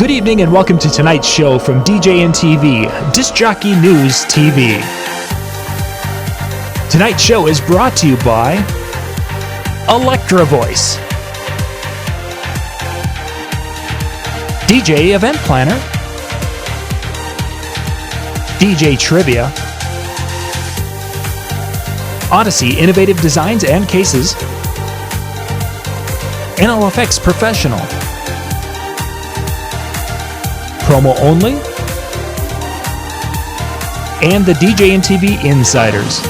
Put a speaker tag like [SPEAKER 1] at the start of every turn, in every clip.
[SPEAKER 1] Good evening and welcome to tonight's show from DJNTV, Disc Jockey News TV. Tonight's show is brought to you by Electra Voice, DJ Event Planner, DJ Trivia, Odyssey Innovative Designs and Cases, NLFX Professional, Promo Only, and the DJNTV Insiders.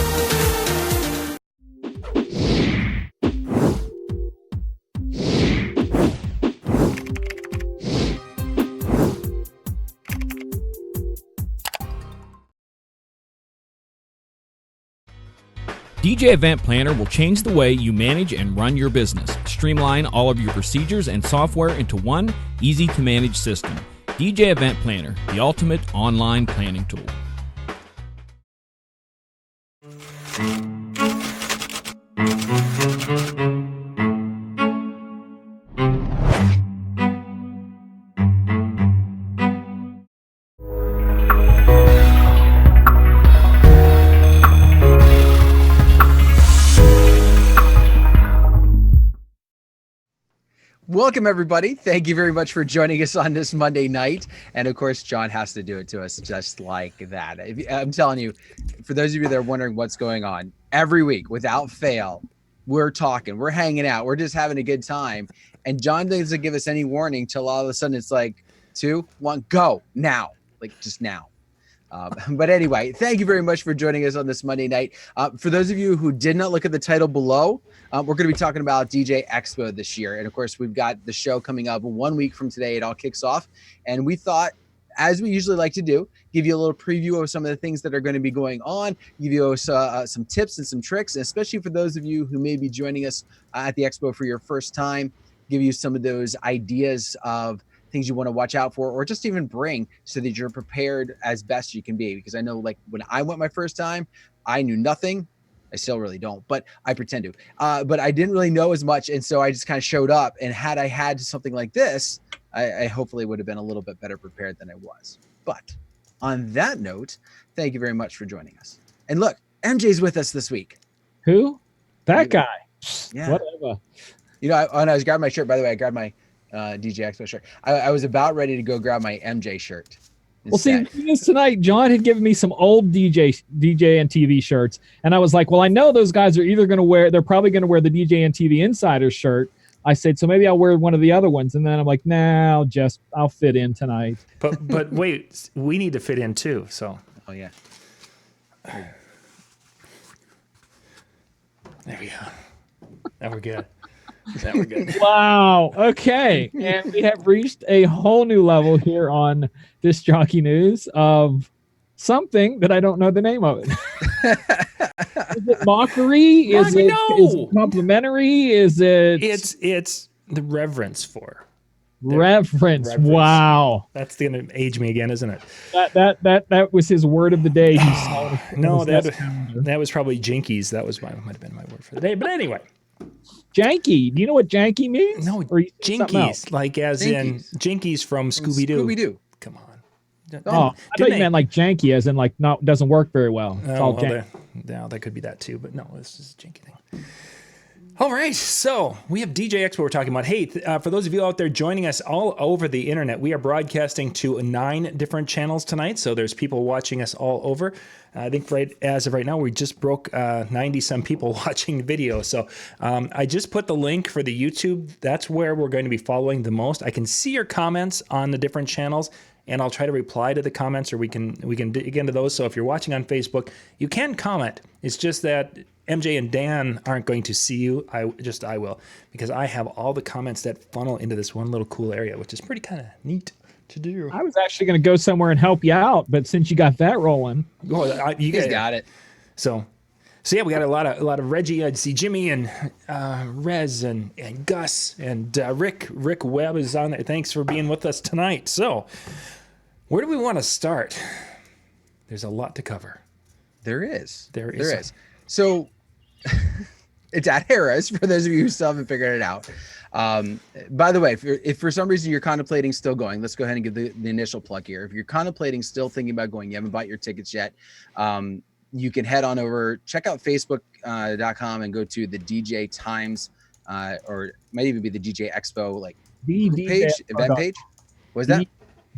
[SPEAKER 2] DJ Event Planner will change the way you manage and run your business. Streamline all of your procedures and software into one easy-to-manage system. DJ Event Planner, the ultimate online planning tool.
[SPEAKER 3] Welcome, everybody. Thank you very much for joining us on this Monday night. And of course, John has to do it to us just like that. I'm telling you, for those of you that are wondering what's going on, every week, without fail, we're talking, we're hanging out, we're just having a good time. And John doesn't give us any warning till all of a sudden it's like 2, 1, go now, like just now. But anyway, thank you very much for joining us on this Monday night. For those of you who did not look at the title below, we're going to be talking about DJ Expo this year. And of course, we've got the show coming up 1 week from today. It all kicks off. And we thought, as we usually like to do, give you a little preview of some of the things that are going to be going on, give you some tips and some tricks, and especially for those of you who may be joining us at the Expo for your first time, give you some of those ideas of things you want to watch out for, or just even bring so that you're prepared as best you can be. Because I know, like, when I went my first time, I knew nothing. I still really don't, but I pretend to. But I didn't really know as much, and so I just kind of showed up. And had I had something like this, I hopefully would have been a little bit better prepared than I was. But on that note, thank you very much for joining us. And look, MJ's with us this week.
[SPEAKER 4] Who? That guy.
[SPEAKER 3] Yeah.
[SPEAKER 4] Whatever.
[SPEAKER 3] You know, when I was grabbing my shirt, by the way, I grabbed my DJ Expo shirt. I was about ready to go grab my MJ shirt.
[SPEAKER 4] Well, see, the thing is, tonight, John had given me some old DJNTV shirts, and I was like, well, I know those guys are either going to wear, they're probably going to wear the DJNTV Insiders shirt. I said, so maybe I'll wear one of the other ones. And then I'm like, nah, I'll fit in tonight.
[SPEAKER 1] But wait, we need to fit in too. So.
[SPEAKER 3] Oh, yeah.
[SPEAKER 1] There we go. Now we're good. Now we're good.
[SPEAKER 4] Wow. Okay. And we have reached a whole new level here on Disc Jockey News of something that I don't know the name of it. Is it mockery? Is it complimentary? Is it?
[SPEAKER 1] It's the reverence for.
[SPEAKER 4] Reverence. Wow.
[SPEAKER 1] That's going to age me again, isn't it?
[SPEAKER 4] That was his word of the day.
[SPEAKER 1] No, that was probably jinkies. That might have been my word for the day. But anyway.
[SPEAKER 4] Janky. Do you know what janky means?
[SPEAKER 1] No, jinkies, like as in jinkies from Scooby-Doo.
[SPEAKER 3] Scooby-Doo.
[SPEAKER 1] Come on.
[SPEAKER 4] I thought you meant like janky, as in like doesn't work very well. It's all janky.
[SPEAKER 1] That could be that too, but no, this is a janky thing. All right, so we have DJ Expo we're talking about. Hey, for those of you out there joining us all over the internet, we are broadcasting to 9 different channels tonight, so there's people watching us all over. I think as of right now, we just broke 90-some people watching video. So I just put the link for the YouTube. That's where we're going to be following the most. I can see your comments on the different channels, and I'll try to reply to the comments, or we can dig into those. So if you're watching on Facebook, you can comment. It's just that MJ and Dan aren't going to see you. I will, because I have all the comments that funnel into this one little cool area, which is pretty kind of neat to do.
[SPEAKER 4] I was actually going to go somewhere and help you out, but since you got that rolling,
[SPEAKER 3] you guys got it.
[SPEAKER 1] So yeah, we got a lot of Reggie. I see Jimmy and Rez and Gus and Rick. Rick Webb is on there. Thanks for being with us tonight. So where do we want to start? There's a lot to cover.
[SPEAKER 3] There is.
[SPEAKER 1] There is.
[SPEAKER 3] So It's at Harris, for those of you who still haven't figured it out. By the way, if for some reason you're contemplating still going, let's go ahead and give the initial plug here. If you're contemplating still thinking about going, you haven't bought your tickets yet, you can head on over, check out facebook.com and go to the DJ Times, or it might even be the DJ Expo, like page, event page. What is that?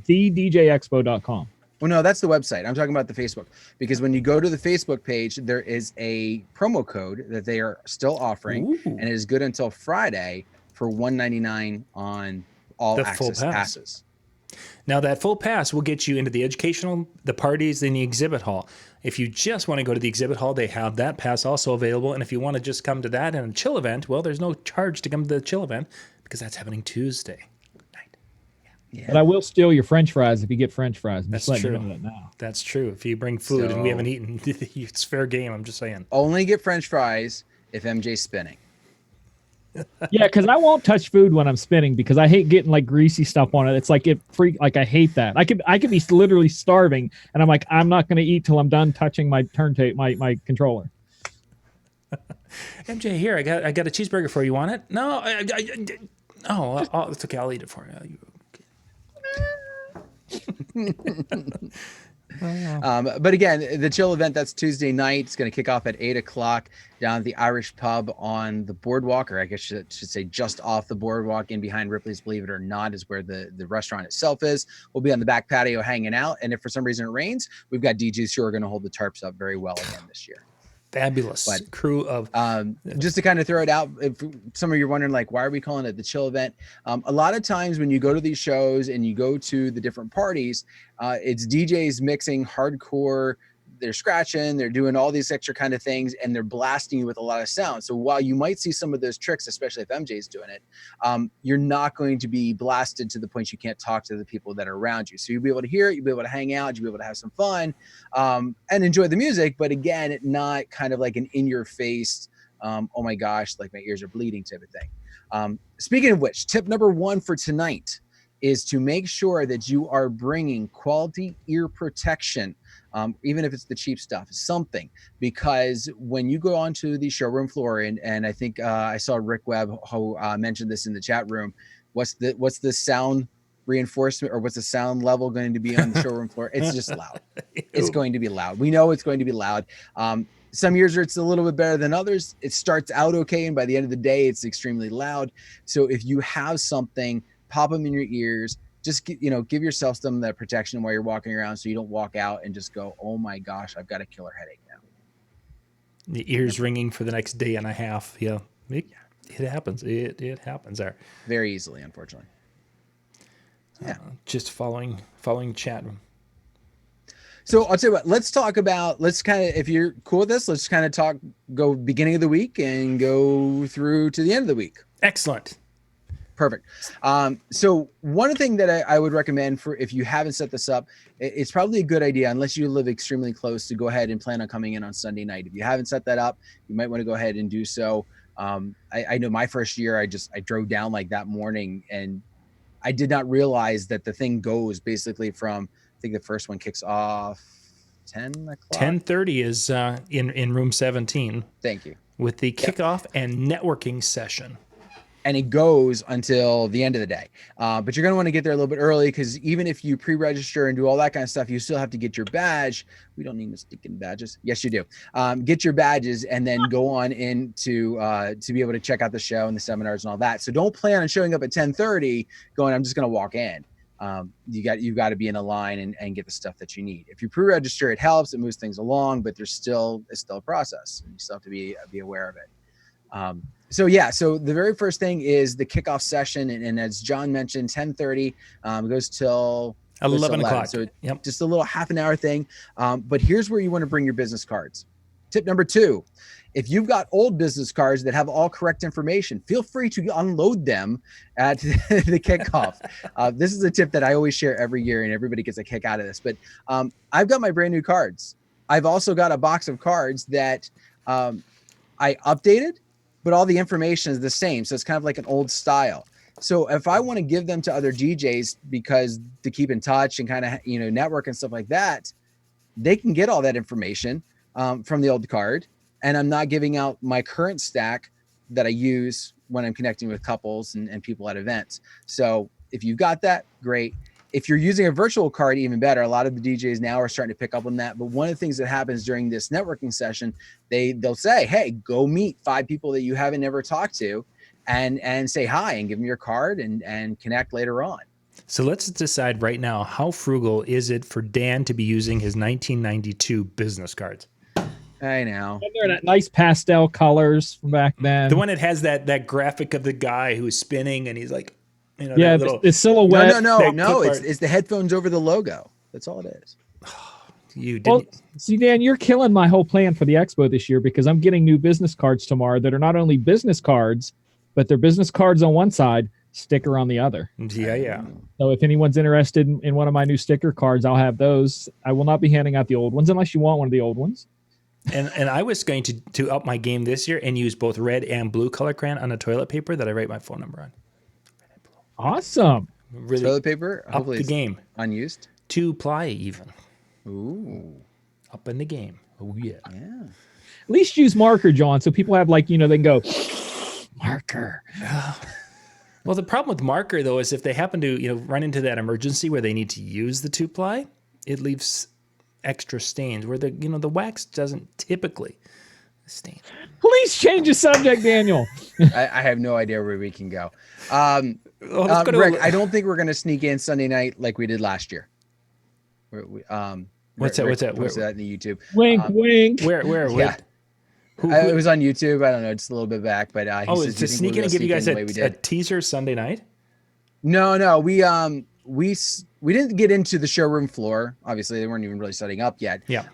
[SPEAKER 4] TheDJExpo.com.
[SPEAKER 3] Well, no, that's the website. I'm talking about the Facebook, because when you go to the Facebook page, there is a promo code that they are still offering.
[SPEAKER 1] Ooh.
[SPEAKER 3] And it is good until Friday for $199 on all
[SPEAKER 1] The full
[SPEAKER 3] access
[SPEAKER 1] pass.
[SPEAKER 3] passes.
[SPEAKER 1] Now that full pass will get you into the educational, the parties, and the exhibit hall. If you just want to go to the exhibit hall, they have that pass also available. And if you want to just come to that and a chill event, well, there's no charge to come to the chill event because that's happening Tuesday night.
[SPEAKER 3] Yeah.
[SPEAKER 4] But I will steal your French fries if you get French fries. I'm
[SPEAKER 1] That's
[SPEAKER 4] just letting
[SPEAKER 1] true.
[SPEAKER 4] you know that now.
[SPEAKER 1] That's true. If you bring food and we
[SPEAKER 3] So-
[SPEAKER 1] haven't eaten, it's fair game. I'm just saying.
[SPEAKER 3] Only get French fries if MJ's spinning.
[SPEAKER 4] Yeah, because I won't touch food when I'm spinning because I hate getting like greasy stuff on it. It's like like I hate that. I could be literally starving and I'm like, I'm not gonna eat till I'm done touching my turntable, my controller.
[SPEAKER 1] MJ, here I got a cheeseburger for you. Want it? No, it's okay. I'll eat it for you.
[SPEAKER 3] But again, the chill event, that's Tuesday night. It's going to kick off at 8:00 down at the Irish Pub on the boardwalk, or I guess I should say just off the boardwalk, in behind Ripley's Believe It or Not is where the restaurant itself is. We'll be on the back patio hanging out. And if for some reason it rains, we've got DJs who are going to hold the tarps up very well again this year.
[SPEAKER 1] Fabulous
[SPEAKER 3] But-
[SPEAKER 1] crew of.
[SPEAKER 3] Just to kind of throw it out, if some of you are wondering, like, why are we calling it the chill event? A lot of times when you go to these shows and you go to the different parties, it's DJs mixing hardcore, they're scratching, they're doing all these extra kind of things, and they're blasting you with a lot of sound. So while you might see some of those tricks, especially if MJ's doing it, you're not going to be blasted to the point you can't talk to the people that are around you. So you'll be able to hear it, you'll be able to hang out, you'll be able to have some fun, and enjoy the music. But again, not kind of like an in-your-face, oh my gosh, like my ears are bleeding type of thing. Speaking of which, tip number 1 for tonight is to make sure that you are bringing quality ear protection, even if it's the cheap stuff, something, because when you go onto the showroom floor, and I think I saw Rick Webb who mentioned this in the chat room, what's the sound reinforcement, or what's the sound level going to be on the showroom floor? It's just loud. It's going to be loud. We know it's going to be loud. Some years it's a little bit better than others. It starts out okay, and by the end of the day, it's extremely loud. So if you have something, pop them in your ears. Just give yourself some of that protection while you're walking around, so you don't walk out and just go, oh my gosh, I've got a killer headache now.
[SPEAKER 1] The ears ringing for the next day and a half. Yeah, it happens. It happens there.
[SPEAKER 3] Very easily, unfortunately. Yeah.
[SPEAKER 1] Just following chat.
[SPEAKER 3] So I'll tell you what, let's kind of, if you're cool with this, let's kind of go beginning of the week and go through to the end of the week.
[SPEAKER 1] Excellent.
[SPEAKER 3] Perfect. So one thing that I would recommend, for if you haven't set this up, it's probably a good idea, unless you live extremely close, to go ahead and plan on coming in on Sunday night. If you haven't set that up, you might want to go ahead and do so. I know my first year, I drove down like that morning, and I did not realize that the thing goes basically from, I think the first one kicks off 10 o'clock.
[SPEAKER 1] 10:30 is in room 17
[SPEAKER 3] Thank you.
[SPEAKER 1] with the kickoff and networking session.
[SPEAKER 3] And it goes until the end of the day. But you're going to want to get there a little bit early, because even if you pre-register and do all that kind of stuff, you still have to get your badge. We don't need no sticking badges. Yes, you do. Get your badges and then go on in to be able to check out the show and the seminars and all that. So don't plan on showing up at 10:30 going, I'm just going to walk in. You've got to be in a line and get the stuff that you need. If you pre-register, it helps. It moves things along, but it's still a process, and you still have to be aware of it. So the very first thing is the kickoff session, and as John mentioned, 10:30 goes till
[SPEAKER 1] 11 o'clock.
[SPEAKER 3] So
[SPEAKER 1] Yep.
[SPEAKER 3] just a little half an hour thing. But here's where you want to bring your business cards. Tip number 2, if you've got old business cards that have all correct information, feel free to unload them at the kickoff. This is a tip that I always share every year, and everybody gets a kick out of this. But I've got my brand new cards. I've also got a box of cards that I updated, but all the information is the same. So it's kind of like an old style. So if I want to give them to other DJs because to keep in touch and kind of, network and stuff like that, they can get all that information from the old card. and I'm not giving out my current stack that I use when I'm connecting with couples and people at events. So if you've got that, great. If you're using a virtual card, even better. A lot of the DJs now are starting to pick up on that. But one of the things that happens during this networking session, they'll say, hey, go meet 5 people that you haven't ever talked to and say hi and give them your card and connect later on.
[SPEAKER 1] So let's decide right now, how frugal is it for Dan to be using his 1992 business cards?
[SPEAKER 3] I know.
[SPEAKER 4] And they're in nice pastel colors from back then.
[SPEAKER 1] The one that has that graphic of the guy who's spinning and he's like,
[SPEAKER 4] yeah, the silhouette.
[SPEAKER 3] No. It's the headphones over the logo. That's all it is.
[SPEAKER 1] You didn't.
[SPEAKER 4] Well, see, Dan, you're killing my whole plan for the expo this year because I'm getting new business cards tomorrow that are not only business cards, but they're business cards on one side, sticker on the other.
[SPEAKER 1] Yeah.
[SPEAKER 4] So if anyone's interested in one of my new sticker cards, I'll have those. I will not be handing out the old ones unless you want one of the old ones.
[SPEAKER 1] And I was going to up my game this year and use both red and blue color crayon on the toilet paper that I write my phone number on.
[SPEAKER 4] Awesome.
[SPEAKER 3] Really toilet paper,
[SPEAKER 1] up the game.
[SPEAKER 3] Unused.
[SPEAKER 1] 2-ply even.
[SPEAKER 3] Ooh.
[SPEAKER 1] Up in the game. Oh yeah.
[SPEAKER 3] Yeah.
[SPEAKER 4] At least use marker, John, so people have they can go marker.
[SPEAKER 1] Well, the problem with marker though is if they happen to run into that emergency where they need to use the 2-ply, it leaves extra stains where the wax doesn't typically stain.
[SPEAKER 4] Please change the subject, Daniel.
[SPEAKER 3] I have no idea where we can go.
[SPEAKER 1] Greg,
[SPEAKER 3] I don't think we're going to sneak in Sunday night like we did last year.
[SPEAKER 1] What's that?
[SPEAKER 3] What's that in the YouTube?
[SPEAKER 4] Wink, wink.
[SPEAKER 1] Where?
[SPEAKER 3] Yeah. It was on YouTube. I don't know. It's a little bit back, but he says,
[SPEAKER 1] to sneak in and give you guys a teaser Sunday night?
[SPEAKER 3] No. We didn't get into the showroom floor. Obviously, they weren't even really setting up yet.
[SPEAKER 1] Yeah.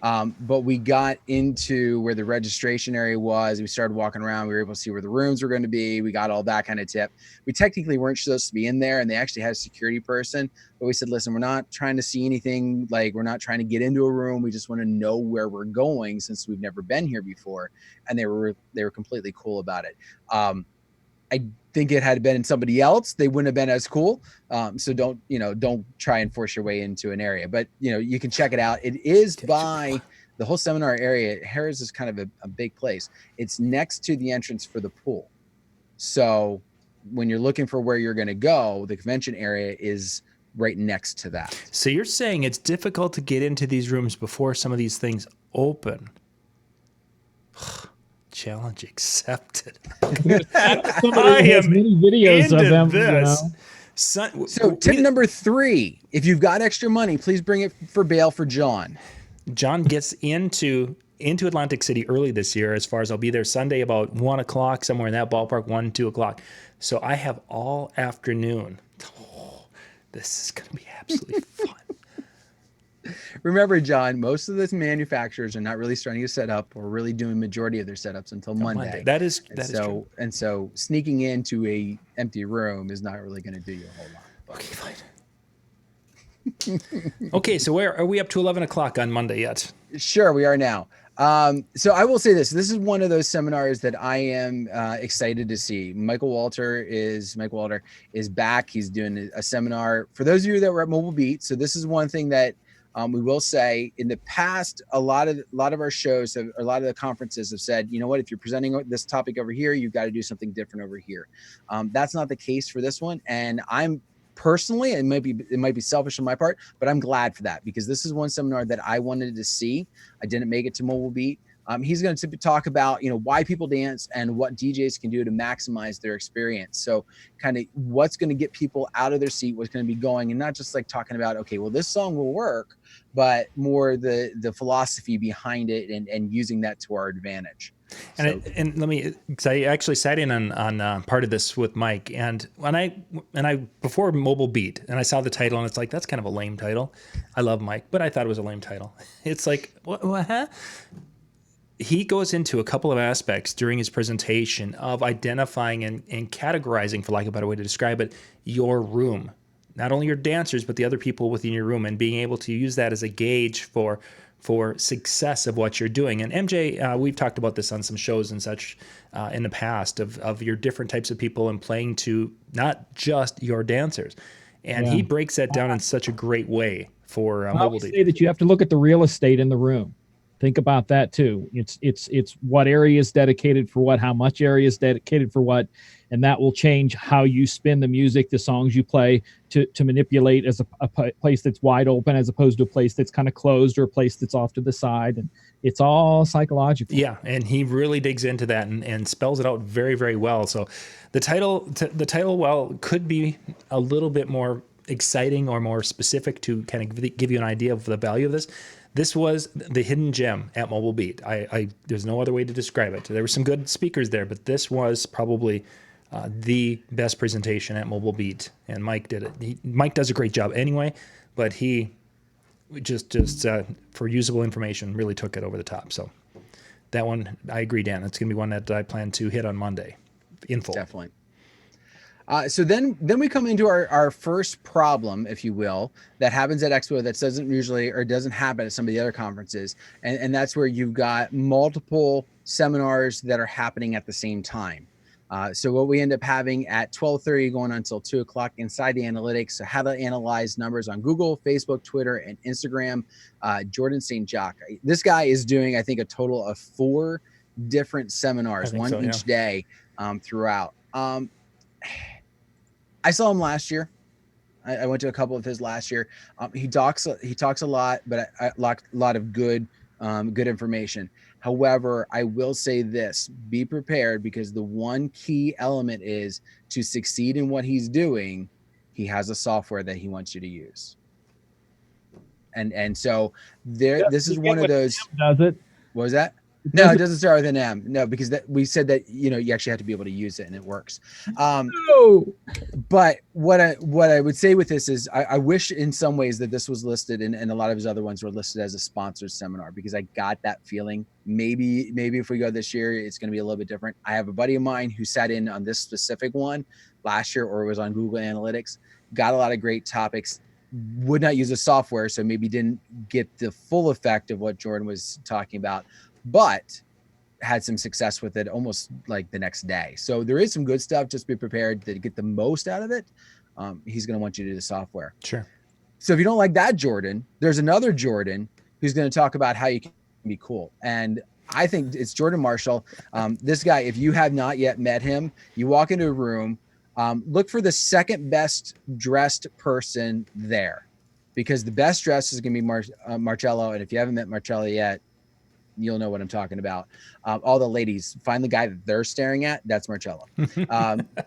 [SPEAKER 3] But we got into where the registration area was. We started walking around. We were able to see where the rooms were going to be. We got all that kind of tip. We technically weren't supposed to be in there, and they actually had a security person. But we said, listen, we're not trying to see anything. Like, we're not trying to get into a room. We just want to know where we're going since we've never been here before. And they were completely cool about it. I think it had been somebody else, they wouldn't have been as cool. So don't try and force your way into an area, but you can check it out. It is by the whole seminar area. Harris is kind of a big place. It's next to the entrance for the pool. So when you're looking for where you're going to go, the convention area is right next to that.
[SPEAKER 1] So you're saying it's difficult to get into these rooms before some of these things open. Challenge accepted.
[SPEAKER 4] I have many videos of them.
[SPEAKER 1] This.
[SPEAKER 3] So tip number 3, if you've got extra money, please bring it for bail for John.
[SPEAKER 1] John gets into Atlantic City early this year, as far as I'll be there Sunday about 1 o'clock, somewhere in that ballpark, 1, 2 o'clock. So I have all afternoon. Oh, this is going to be absolutely fun.
[SPEAKER 3] Remember, John, most of the manufacturers are not really starting to set up or really doing majority of their setups until Monday.
[SPEAKER 1] That is true.
[SPEAKER 3] And so sneaking into a empty room is not really going to do you a whole lot.
[SPEAKER 1] Okay, fine. Okay, so where are we up to 11 o'clock on Monday yet?
[SPEAKER 3] Sure, we are now. So I will say this is one of those seminars that I am excited to see. Michael Walter is back. He's doing a seminar for those of you that were at Mobile Beat. So this is one thing that we will say in the past, a lot of our shows a lot of the conferences have said, you know what, if you're presenting this topic over here, you've got to do something different over here. That's not the case for this one. And I'm personally, it might be selfish on my part, but I'm glad for that because this is one seminar that I wanted to see. I didn't make it to Mobile Beat. He's going to talk about, why people dance and what DJs can do to maximize their experience. So kind of what's going to get people out of their seat, what's going to be going, and not just like talking about, okay, well, this song will work, but more the philosophy behind it and using that to our advantage.
[SPEAKER 1] And I actually sat in on part of this with Mike, and when I before Mobile Beat, and I saw the title, and it's like, that's kind of a lame title. I love Mike, but I thought it was a lame title. It's like, what huh? He goes into a couple of aspects during his presentation of identifying and categorizing, for lack of a better way to describe it, your room. Not only your dancers, but the other people within your room, and being able to use that as a gauge for success of what you're doing. And MJ, we've talked about this on some shows and such in the past of your different types of people and playing to not just your dancers. And he breaks that down in such a great way for Mobile Beat.
[SPEAKER 4] I say that you have to look at the real estate in the room. Think about that too. It's what area is dedicated for what, how much area is dedicated for what, and that will change how you spin the music, the songs you play, to manipulate as a place that's wide open as opposed to a place that's kind of closed or a place that's off to the side. And it's all psychological.
[SPEAKER 1] Yeah, and he really digs into that and spells it out very, very well. So the title, well, could be a little bit more exciting or more specific to kind of give you an idea of the value of this. This was the hidden gem at Mobile Beat. There's no other way to describe it. There were some good speakers there, but this was probably the best presentation at Mobile Beat. And Mike did it. Mike does a great job anyway, but he just for usable information really took it over the top. So that one, I agree, Dan. That's going to be one that I plan to hit on Monday in full.
[SPEAKER 3] Definitely. So then we come into our first problem, if you will, that happens at Expo that doesn't happen at some of the other conferences. And that's where you've got multiple seminars that are happening at the same time. So what we end up having at 12:30 going on until 2 o'clock inside the analytics, so how to analyze numbers on Google, Facebook, Twitter, and Instagram. Jordan St. Jacques. This guy is doing, I think, a total of 4 different seminars, one each day throughout. I saw him last year. I went to a couple of his last year. He talks a lot, but a lot of good information. However, I will say this: be prepared, because the one key element is to succeed in what he's doing. He has a software that he wants you to use, and so this is one of those.
[SPEAKER 4] Does it?
[SPEAKER 3] What was that? No, it doesn't start with an M. No, because we said that, you actually have to be able to use it, and it works.
[SPEAKER 4] No.
[SPEAKER 3] But what I would say with this is I wish in some ways that this was listed, and a lot of his other ones were listed as a sponsored seminar, because I got that feeling. Maybe if we go this year, it's going to be a little bit different. I have a buddy of mine who sat in on this specific one last year, or it was on Google Analytics, got a lot of great topics, would not use the software, so maybe didn't get the full effect of what Jordan was talking about, but had some success with it almost like the next day. So there is some good stuff. Just be prepared to get the most out of it. He's going to want you to do the software.
[SPEAKER 1] Sure.
[SPEAKER 3] So if you don't like that Jordan, there's another Jordan who's going to talk about how you can be cool. And I think it's Jordan Marshall. This guy, if you have not yet met him, you walk into a room, look for the second best dressed person there, because the best dressed is going to be Marcello. And if you haven't met Marcello yet, you'll know what I'm talking about. All the ladies, find the guy that they're staring at. That's Marcello.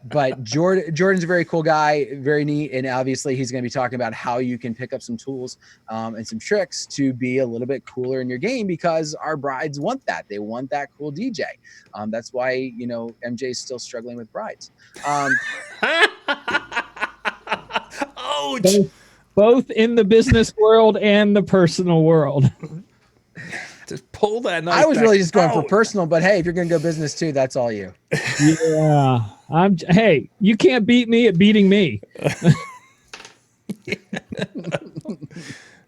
[SPEAKER 3] But Jordan's a very cool guy, very neat. And obviously he's going to be talking about how you can pick up some tools and some tricks to be a little bit cooler in your game, because our brides want that. They want that cool DJ. That's why, MJ's still struggling with brides.
[SPEAKER 1] Ouch!
[SPEAKER 4] Both in the business world and the personal world.
[SPEAKER 1] Just pull that knife.
[SPEAKER 3] I was really just going
[SPEAKER 1] out.
[SPEAKER 3] for personal, but hey, if you're going to go business too, that's all you.
[SPEAKER 4] Yeah. Hey, you can't beat me at beating me.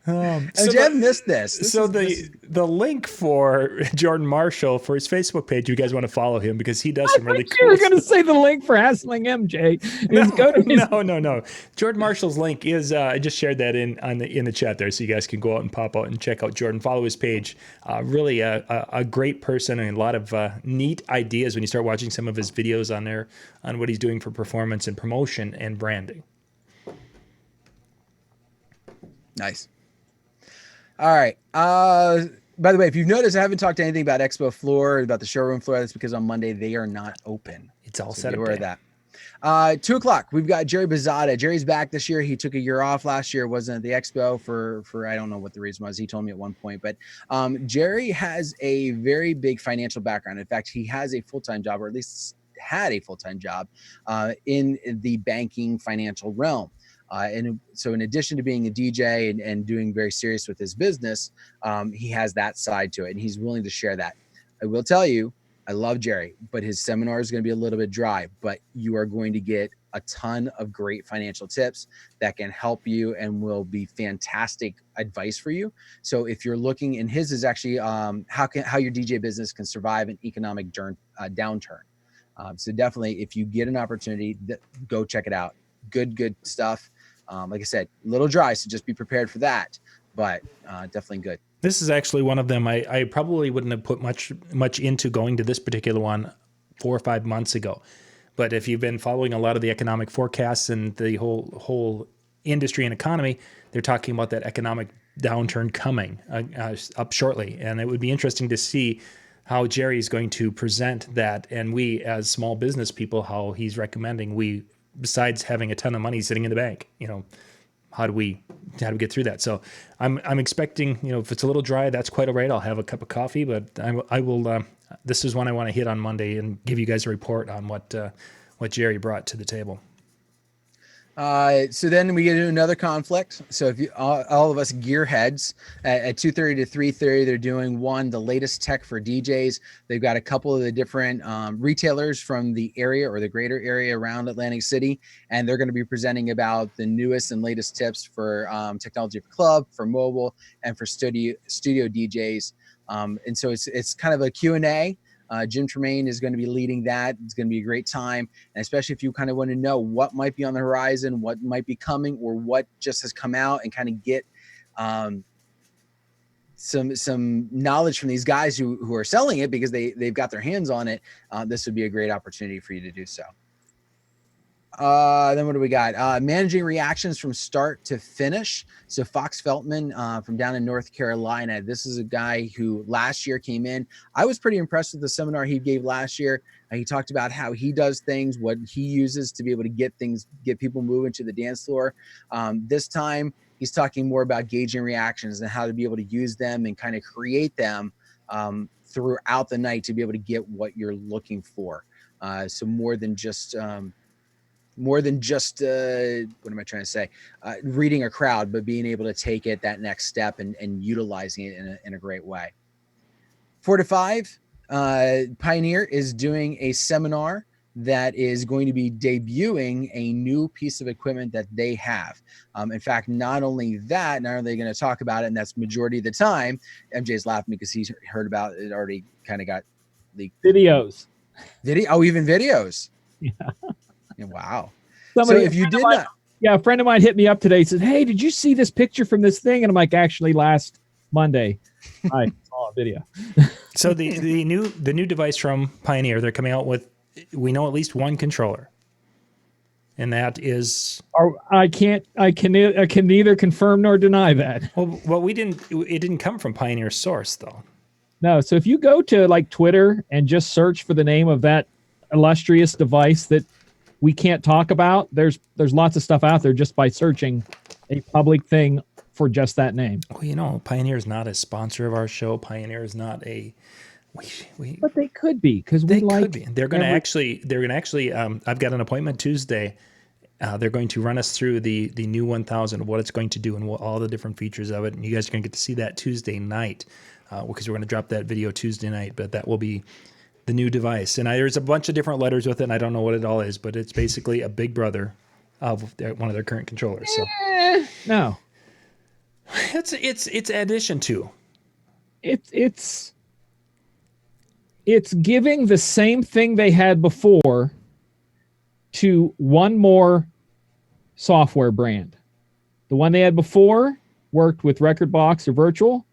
[SPEAKER 3] And Jeff missed this.
[SPEAKER 1] The link for Jordan Marshall for his Facebook page, you guys want to follow him, because he does some really cool.
[SPEAKER 4] You were going to say the link for Hassling MJ.
[SPEAKER 1] No. Jordan Marshall's link is I just shared that in the chat there, so you guys can go out and pop out and check out Jordan. Follow his page. Really a great person, and a lot of neat ideas when you start watching some of his videos on there on what he's doing for performance and promotion and branding.
[SPEAKER 3] Nice. All right. By the way, if you've noticed, I haven't talked anything about Expo floor, about the showroom floor. That's because on Monday they are not open.
[SPEAKER 1] It's all
[SPEAKER 3] So
[SPEAKER 1] set
[SPEAKER 3] be
[SPEAKER 1] up.
[SPEAKER 3] aware of that. 2 o'clock. We've got Jerry Bazada. Jerry's back this year. He took a year off last year. Wasn't at the Expo for I don't know what the reason was. He told me at one point, but Jerry has a very big financial background. In fact, he has a full-time job, or at least had a full-time job in the banking financial realm. And so in addition to being a DJ and doing very serious with his business, he has that side to it, and he's willing to share that. I will tell you, I love Jerry, but his seminar is going to be a little bit dry, but you are going to get a ton of great financial tips that can help you and will be fantastic advice for you. So if you're looking, and his is actually how your DJ business can survive an economic downturn. So definitely, if you get an opportunity, go check it out. Good stuff. Like I said, a little dry, so just be prepared for that, but definitely good.
[SPEAKER 1] This is actually one of them. I probably wouldn't have put much into going to this particular one 4 or 5 months ago. But if you've been following a lot of the economic forecasts and the whole industry and economy, they're talking about that economic downturn coming up shortly. And it would be interesting to see how Jerry's going to present that. And we, as small business people, how he's recommending besides having a ton of money sitting in the bank, how do we get through that? So I'm expecting, if it's a little dry, that's quite all right. I'll have a cup of coffee, but I will. This is one I want to hit on Monday and give you guys a report on what Jerry brought to the table.
[SPEAKER 3] So then we get into another conflict. So if you, all of us gearheads at 2:30 to 3:30, they're doing the latest tech for DJs. They've got a couple of the different retailers from the area or the greater area around Atlantic City, and they're going to be presenting about the newest and latest tips for technology for club, for mobile, and for studio DJs. And so it's kind of a Q&A. Jim Tremaine is going to be leading that. It's going to be a great time. And especially if you kind of want to know what might be on the horizon, what might be coming, or what just has come out, and kind of get some knowledge from these guys who are selling it because they've got their hands on it. This would be a great opportunity for you to do so. Then what do we got? Managing reactions from start to finish. So Fox Feltman from down in North Carolina. This is a guy who last year came in. I was pretty impressed with the seminar he gave last year. He talked about how he does things, what he uses to be able to get people moving to the dance floor. This time he's talking more about gauging reactions and how to be able to use them and kind of create them throughout the night to be able to get what you're looking for. So more than just what am I trying to say? Reading a crowd, but being able to take it that next step and utilizing it in a great way. 4 to 5, Pioneer is doing a seminar that is going to be debuting a new piece of equipment that they have. In fact, not only are they going to talk about it, and that's majority of the time. MJ's laughing because he's heard about it already. Kind of got leaked.
[SPEAKER 4] Videos.
[SPEAKER 3] Oh, even videos.
[SPEAKER 4] Yeah.
[SPEAKER 3] Wow.
[SPEAKER 4] Somebody,
[SPEAKER 3] so if you did not,
[SPEAKER 4] a friend of mine hit me up today. Said, "Hey, did you see this picture from this thing?" And I'm like, "Actually, last Monday, I saw a video."
[SPEAKER 1] So the new device from Pioneer, they're coming out with. We know at least one controller, and that is. I can neither confirm nor deny that. Well, it didn't come from Pioneer's source though.
[SPEAKER 4] No. So if you go to like Twitter and just search for the name of that illustrious device that we can't talk about, there's lots of stuff out there just by searching a public thing for just that name.
[SPEAKER 1] Well, Pioneer is not a sponsor of our show. Pioneer is not a.
[SPEAKER 4] But they could be because
[SPEAKER 1] they could be. They're going to actually. I've got an appointment Tuesday. They're going to run us through the new 1000, what it's going to do, and all the different features of it. And you guys are going to get to see that Tuesday night because we're going to drop that video Tuesday night. But that will be the new device. And there's a bunch of different letters with it, and I don't know what it all is, but it's basically a big brother of one of their current controllers. So
[SPEAKER 4] no,
[SPEAKER 1] it's addition to.
[SPEAKER 4] It's giving the same thing they had before to one more software brand. The one they had before worked with Rekordbox or Virtual.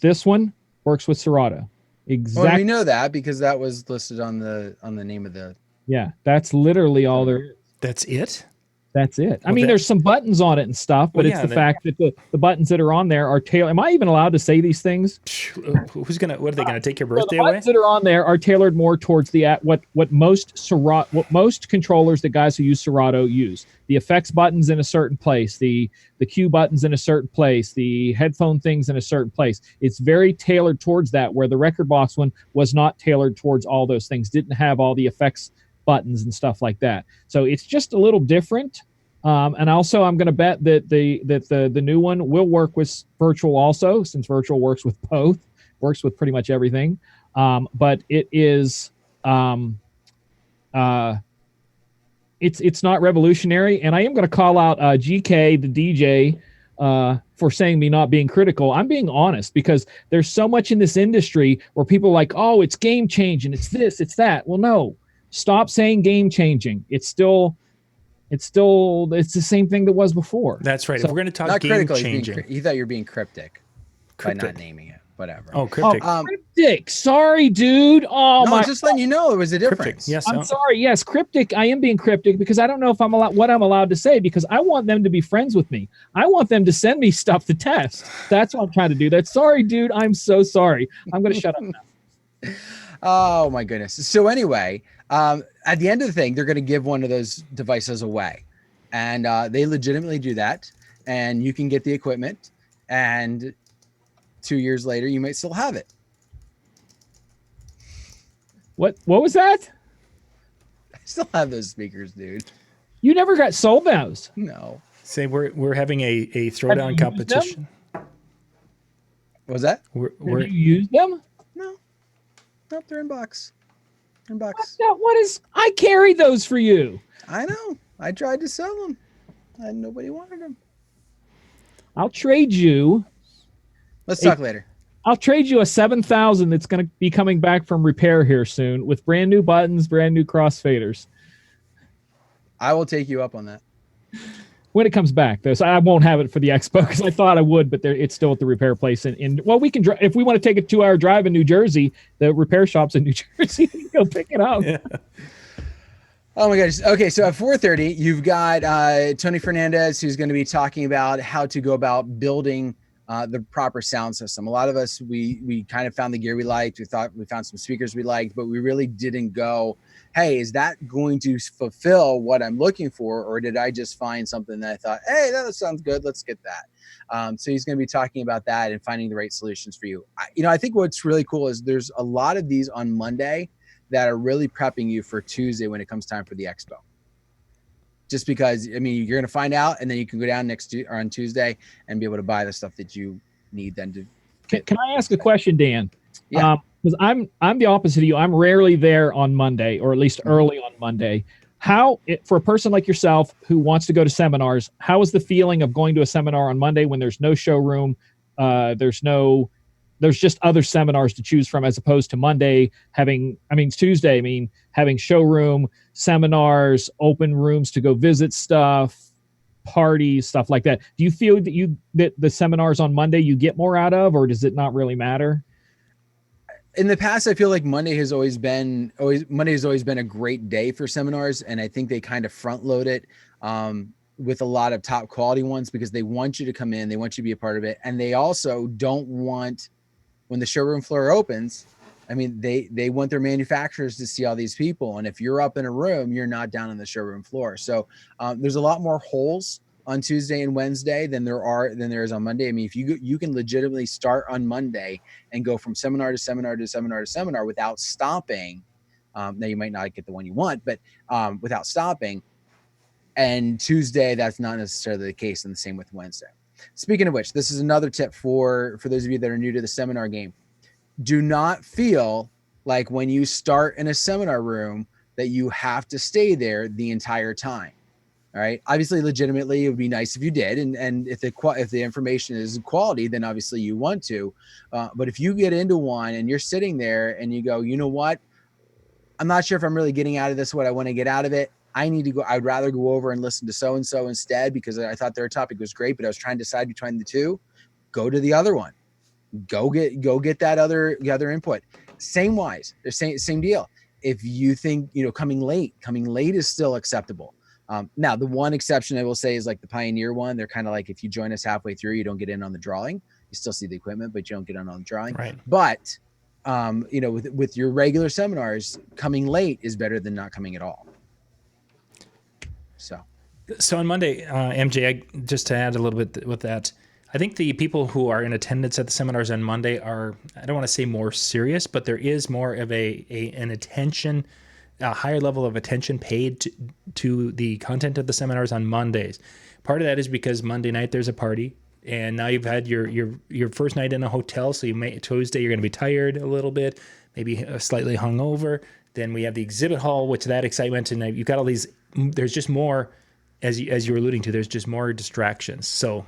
[SPEAKER 4] This one works with Serato. Exactly.
[SPEAKER 3] Well, we know that because that was listed on the name of the.
[SPEAKER 4] Yeah, that's literally all there is.
[SPEAKER 1] That's it.
[SPEAKER 4] That's it. I mean, there's some buttons on it and stuff, but it's the fact that the buttons that are on there are tailored. Am I even allowed to say these things?
[SPEAKER 1] What are they gonna take your birthday away?
[SPEAKER 4] The buttons that are on there are tailored more towards what most controllers, the guys who use Serato, use. The effects buttons in a certain place, the cue buttons in a certain place, the headphone things in a certain place. It's very tailored towards that, where the Rekordbox one was not tailored towards all those things, didn't have all the effects buttons and stuff like that. So it's just a little different. And also I'm going to bet that the new one will work with Virtual also, since Virtual works with both, works with pretty much everything. But it is, it's not revolutionary. And I am going to call out GK, the DJ, for saying me not being critical. I'm being honest because there's so much in this industry where people are like, oh, it's game changing. It's this, it's that. Well, no. Stop saying game changing. It's the same thing that was before.
[SPEAKER 1] That's right. So, if we're going to talk game changing,
[SPEAKER 3] you thought you were being cryptic. by not
[SPEAKER 1] Cryptic.
[SPEAKER 3] naming it. Whatever.
[SPEAKER 1] Oh, Cryptic.
[SPEAKER 4] Cryptic. Sorry, dude. Oh
[SPEAKER 3] No,
[SPEAKER 4] my.
[SPEAKER 3] just letting you know it was a
[SPEAKER 1] Cryptic.
[SPEAKER 3] difference.
[SPEAKER 1] Yes.
[SPEAKER 4] I'm sorry. Yes, cryptic. I am being cryptic because I don't know if I'm what I'm allowed to say because I want them to be friends with me. I want them to send me stuff to test. That's what I'm trying to do. That's sorry, dude. I'm so sorry. I'm going to shut up now.
[SPEAKER 3] Oh my goodness. So anyway, at the end of the thing, they're going to give one of those devices away, and they legitimately do that. And you can get the equipment, and 2 years later, you might still have it.
[SPEAKER 4] What was that?
[SPEAKER 3] I still have those speakers, dude.
[SPEAKER 4] You never got sold those.
[SPEAKER 3] No.
[SPEAKER 1] Say we're having a throwdown
[SPEAKER 4] used
[SPEAKER 1] competition.
[SPEAKER 3] What was that?
[SPEAKER 4] Have you used them?
[SPEAKER 3] No. Nope, they're in box. In box.
[SPEAKER 4] What is? I carried those for you.
[SPEAKER 3] I know. I tried to sell them, and nobody wanted them.
[SPEAKER 4] I'll trade you.
[SPEAKER 3] Let's talk later.
[SPEAKER 4] I'll trade you a 7,000 that's going to be coming back from repair here soon with brand new buttons, brand new crossfaders.
[SPEAKER 3] I will take you up on that.
[SPEAKER 4] When it comes back, though, so I won't have it for the Expo because I thought I would, but it's still at the repair place. Well, we can if we want to take a 2-hour drive in New Jersey, the repair shop's in New Jersey. We can go pick it up.
[SPEAKER 1] Yeah.
[SPEAKER 3] Oh my gosh. Okay, so at 4:30, you've got Tony Fernandez, who's going to be talking about how to go about building the proper sound system. A lot of us, we kind of found the gear we liked. We thought we found some speakers we liked, but we really didn't go, hey, is that going to fulfill what I'm looking for? Or did I just find something that I thought, hey, that sounds good, let's get that. So he's going to be talking about that and finding the right solutions for you. I think what's really cool is there's a lot of these on Monday that are really prepping you for Tuesday when it comes time for the Expo. Just because, I mean, you're going to find out, and then you can go down on Tuesday and be able to buy the stuff that you need then to get.
[SPEAKER 4] Can I ask a question, Dan?
[SPEAKER 3] Yeah.
[SPEAKER 4] Because I'm the opposite of you. I'm rarely there on Monday, or at least early on Monday. For a person like yourself who wants to go to seminars, how is the feeling of going to a seminar on Monday when there's no showroom, there's just other seminars to choose from as opposed to Monday Tuesday, having showroom, seminars, open rooms to go visit stuff, parties, stuff like that. Do you feel that the seminars on Monday you get more out of, or does it not really matter?
[SPEAKER 3] In the past, I feel like Monday has always been a great day for seminars. And I think they kind of front load it with a lot of top quality ones because they want you to come in, they want you to be a part of it. And they also don't want, when the showroom floor opens, they want their manufacturers to see all these people. And if you're up in a room, you're not down on the showroom floor. So there's a lot more holes on Tuesday and Wednesday than there is on Monday. If you can legitimately start on Monday and go from seminar to seminar to seminar to seminar without stopping. Now you might not get the one you want, but without stopping. And Tuesday, that's not necessarily the case, and the same with Wednesday. Speaking of which, this is another tip for those of you that are new to the seminar game. Do not feel like when you start in a seminar room that you have to stay there the entire time. All right. Obviously, legitimately, it would be nice if you did. And if the information is quality, then obviously you want to. But if you get into one and you're sitting there and you go, you know what? I'm not sure if I'm really getting out of this what I want to get out of it. I need to go. I'd rather go over and listen to so-and-so instead because I thought their topic was great, but I was trying to decide between the two. Go to the other one. Go get that other input. Same deal. If you think, coming late is still acceptable. Now, the one exception I will say is like the Pioneer one. They're kind of like, if you join us halfway through, you don't get in on the drawing. You still see the equipment, but you don't get in on the drawing.
[SPEAKER 1] Right.
[SPEAKER 3] But, with your regular seminars, coming late is better than not coming at all.
[SPEAKER 1] So on Monday, MJ, just to add a little bit with that, I think the people who are in attendance at the seminars on Monday are, I don't want to say more serious, but there is more of an attention, a higher level of attention paid to the content of the seminars on Mondays. Part of that is because Monday night there's a party, and now you've had your first night in a hotel, so Tuesday you're going to be tired a little bit, maybe slightly hungover. Then we have the exhibit hall, which that excitement, and you've got all these. There's just more, as you were alluding to. There's just more distractions. So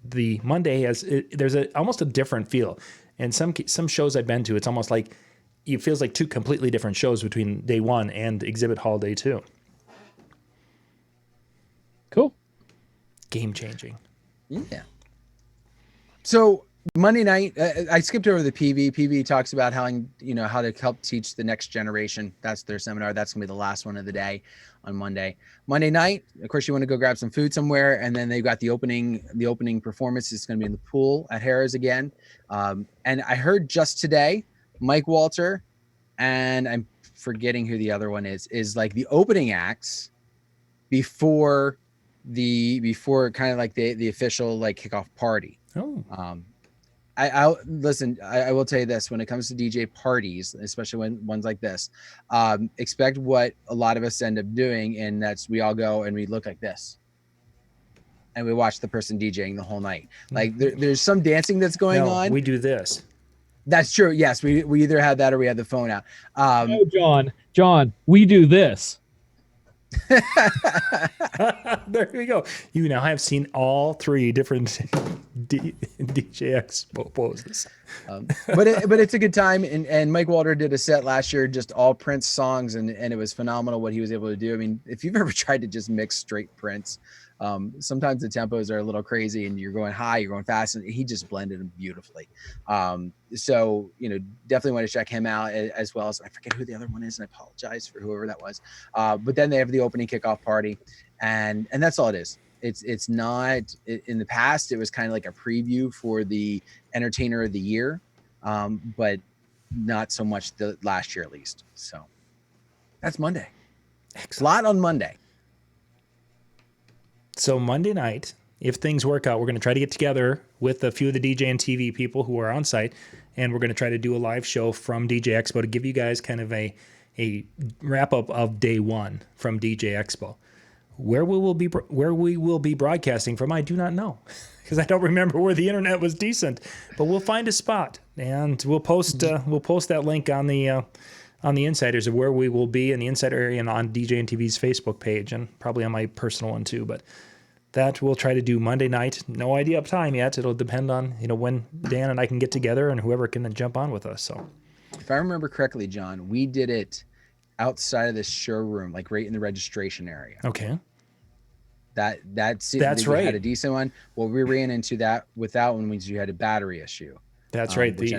[SPEAKER 1] the Monday there's almost a different feel. And some shows I've been to, it's almost like it feels like two completely different shows between day one and exhibit hall day two.
[SPEAKER 4] Cool.
[SPEAKER 1] Game changing.
[SPEAKER 3] Yeah. So Monday night, I skipped over the PV. PV talks about how to help teach the next generation. That's their seminar. That's gonna be the last one of the day on Monday. Monday night, of course, you want to go grab some food somewhere, and then they've got the opening performance. It's gonna be in the pool at Harrah's again. And I heard just today, Mike Walter, and I'm forgetting who the other one is like the opening acts before kind of like the official like kickoff party.
[SPEAKER 1] Oh.
[SPEAKER 3] I'll listen. I will tell you this: when it comes to DJ parties, especially when ones like this, expect what a lot of us end up doing, and that's we all go and we look like this, and we watch the person DJing the whole night. Like there's some dancing that's going on.
[SPEAKER 1] We do this.
[SPEAKER 3] That's true. Yes, we either had that or we had the phone out.
[SPEAKER 4] No, John, we do this.
[SPEAKER 1] There we go. You now have seen all three different DJ Expo poses.
[SPEAKER 3] But it's a good time. And Mike Walter did a set last year, just all Prince songs, and it was phenomenal what he was able to do. I mean, if you've ever tried to just mix straight Prince, sometimes the tempos are a little crazy and you're going high, you're going fast, and he just blended them beautifully. So, definitely want to check him out, as well as I forget who the other one is, and I apologize for whoever that was. But then they have the opening kickoff party, and that's all it is. It's not in the past, it was kind of like a preview for the entertainer of the year, but not so much the last year, at least. So that's Monday. Excellent. A lot on Monday.
[SPEAKER 1] So Monday night, if things work out, we're going to try to get together with a few of the DJNTV people who are on site, and we're going to try to do a live show from DJ Expo to give you guys kind of a wrap up of day one from DJ Expo. Where we will be broadcasting from, I do not know, because I don't remember where the internet was decent. But we'll find a spot, and we'll post that link on the Insiders of where we will be in the Insider area and on DJNTV's Facebook page, and probably on my personal one too. But that we'll try to do Monday night. No idea of time yet. It'll depend on when Dan and I can get together and whoever can jump on with us. So,
[SPEAKER 3] if I remember correctly, John, we did it outside of the showroom, like right in the registration area.
[SPEAKER 1] Okay.
[SPEAKER 3] That's
[SPEAKER 1] right.
[SPEAKER 3] Had a decent one. Well, we ran into that with that one when you had a battery issue.
[SPEAKER 1] That's right.
[SPEAKER 3] That's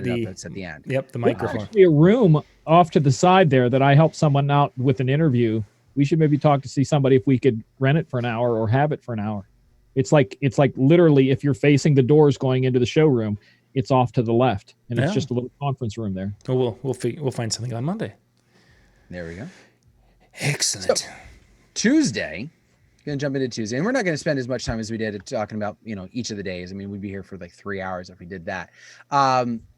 [SPEAKER 3] at the end.
[SPEAKER 1] Yep, the microphone.
[SPEAKER 4] There's actually a room off to the side there that I helped someone out with an interview. We should maybe talk to see somebody if we could rent it for an hour or have it for an hour. It's like literally if you're facing the doors going into the showroom, it's off to the left, and it's just a little conference room there.
[SPEAKER 1] Well, we'll find something on Monday.
[SPEAKER 3] There we go.
[SPEAKER 1] Excellent.
[SPEAKER 3] So, Tuesday. Going to jump into Tuesday, and we're not going to spend as much time as we did talking about each of the days. I mean, we'd be here for like 3 hours if we did that.